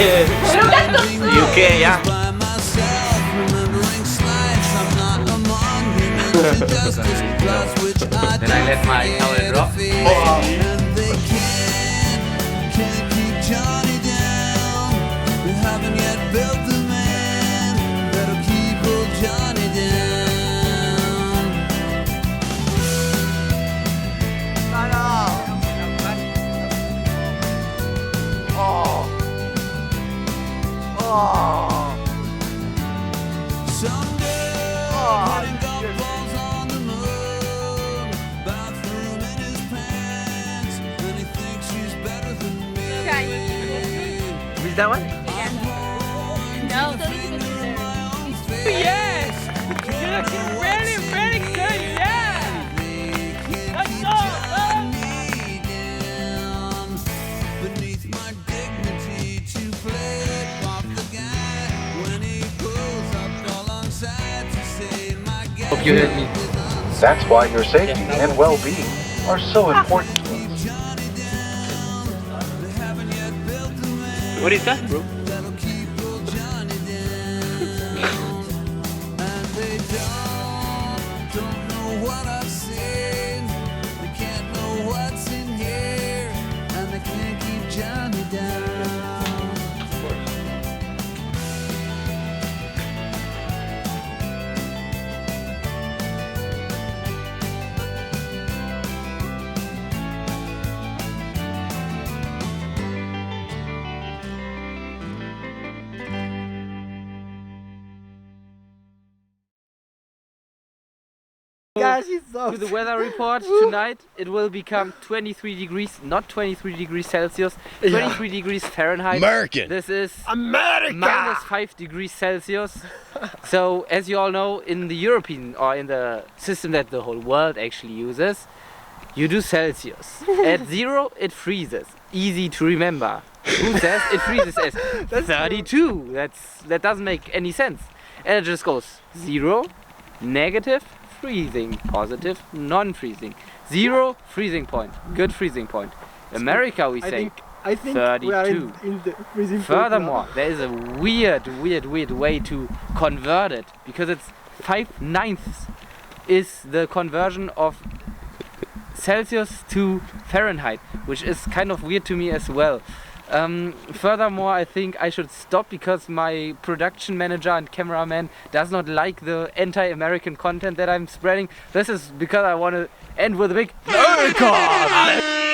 UK, yeah. Then I let my towel drop. Is that one? No. Yes! You're looking really, really good, yeah! Let's go! Hope you heard me. That's why your safety and well-being are so important to us. What is that, bro? Guys, to the weather report tonight, it will become 23 degrees, not 23 degrees Celsius, 23 degrees Fahrenheit. American. This is America. minus 5 degrees Celsius. So, as you all know, in the European or in the system that the whole world actually uses, you do Celsius. At 0, it freezes. Easy to remember. Who says it freezes as 32? That doesn't make any sense. And it just goes 0, negative, freezing, positive, non-freezing. 0, freezing point, good freezing point. America, we say I think 32. we are in the freezing point Furthermore, now. there is a weird way to convert it, because it's 5/9 is the conversion of Celsius to Fahrenheit, which is kind of weird to me as well. Furthermore, I think I should stop because my production manager and cameraman does not like the anti-American content that I'm spreading. This is because I want to end with a big America!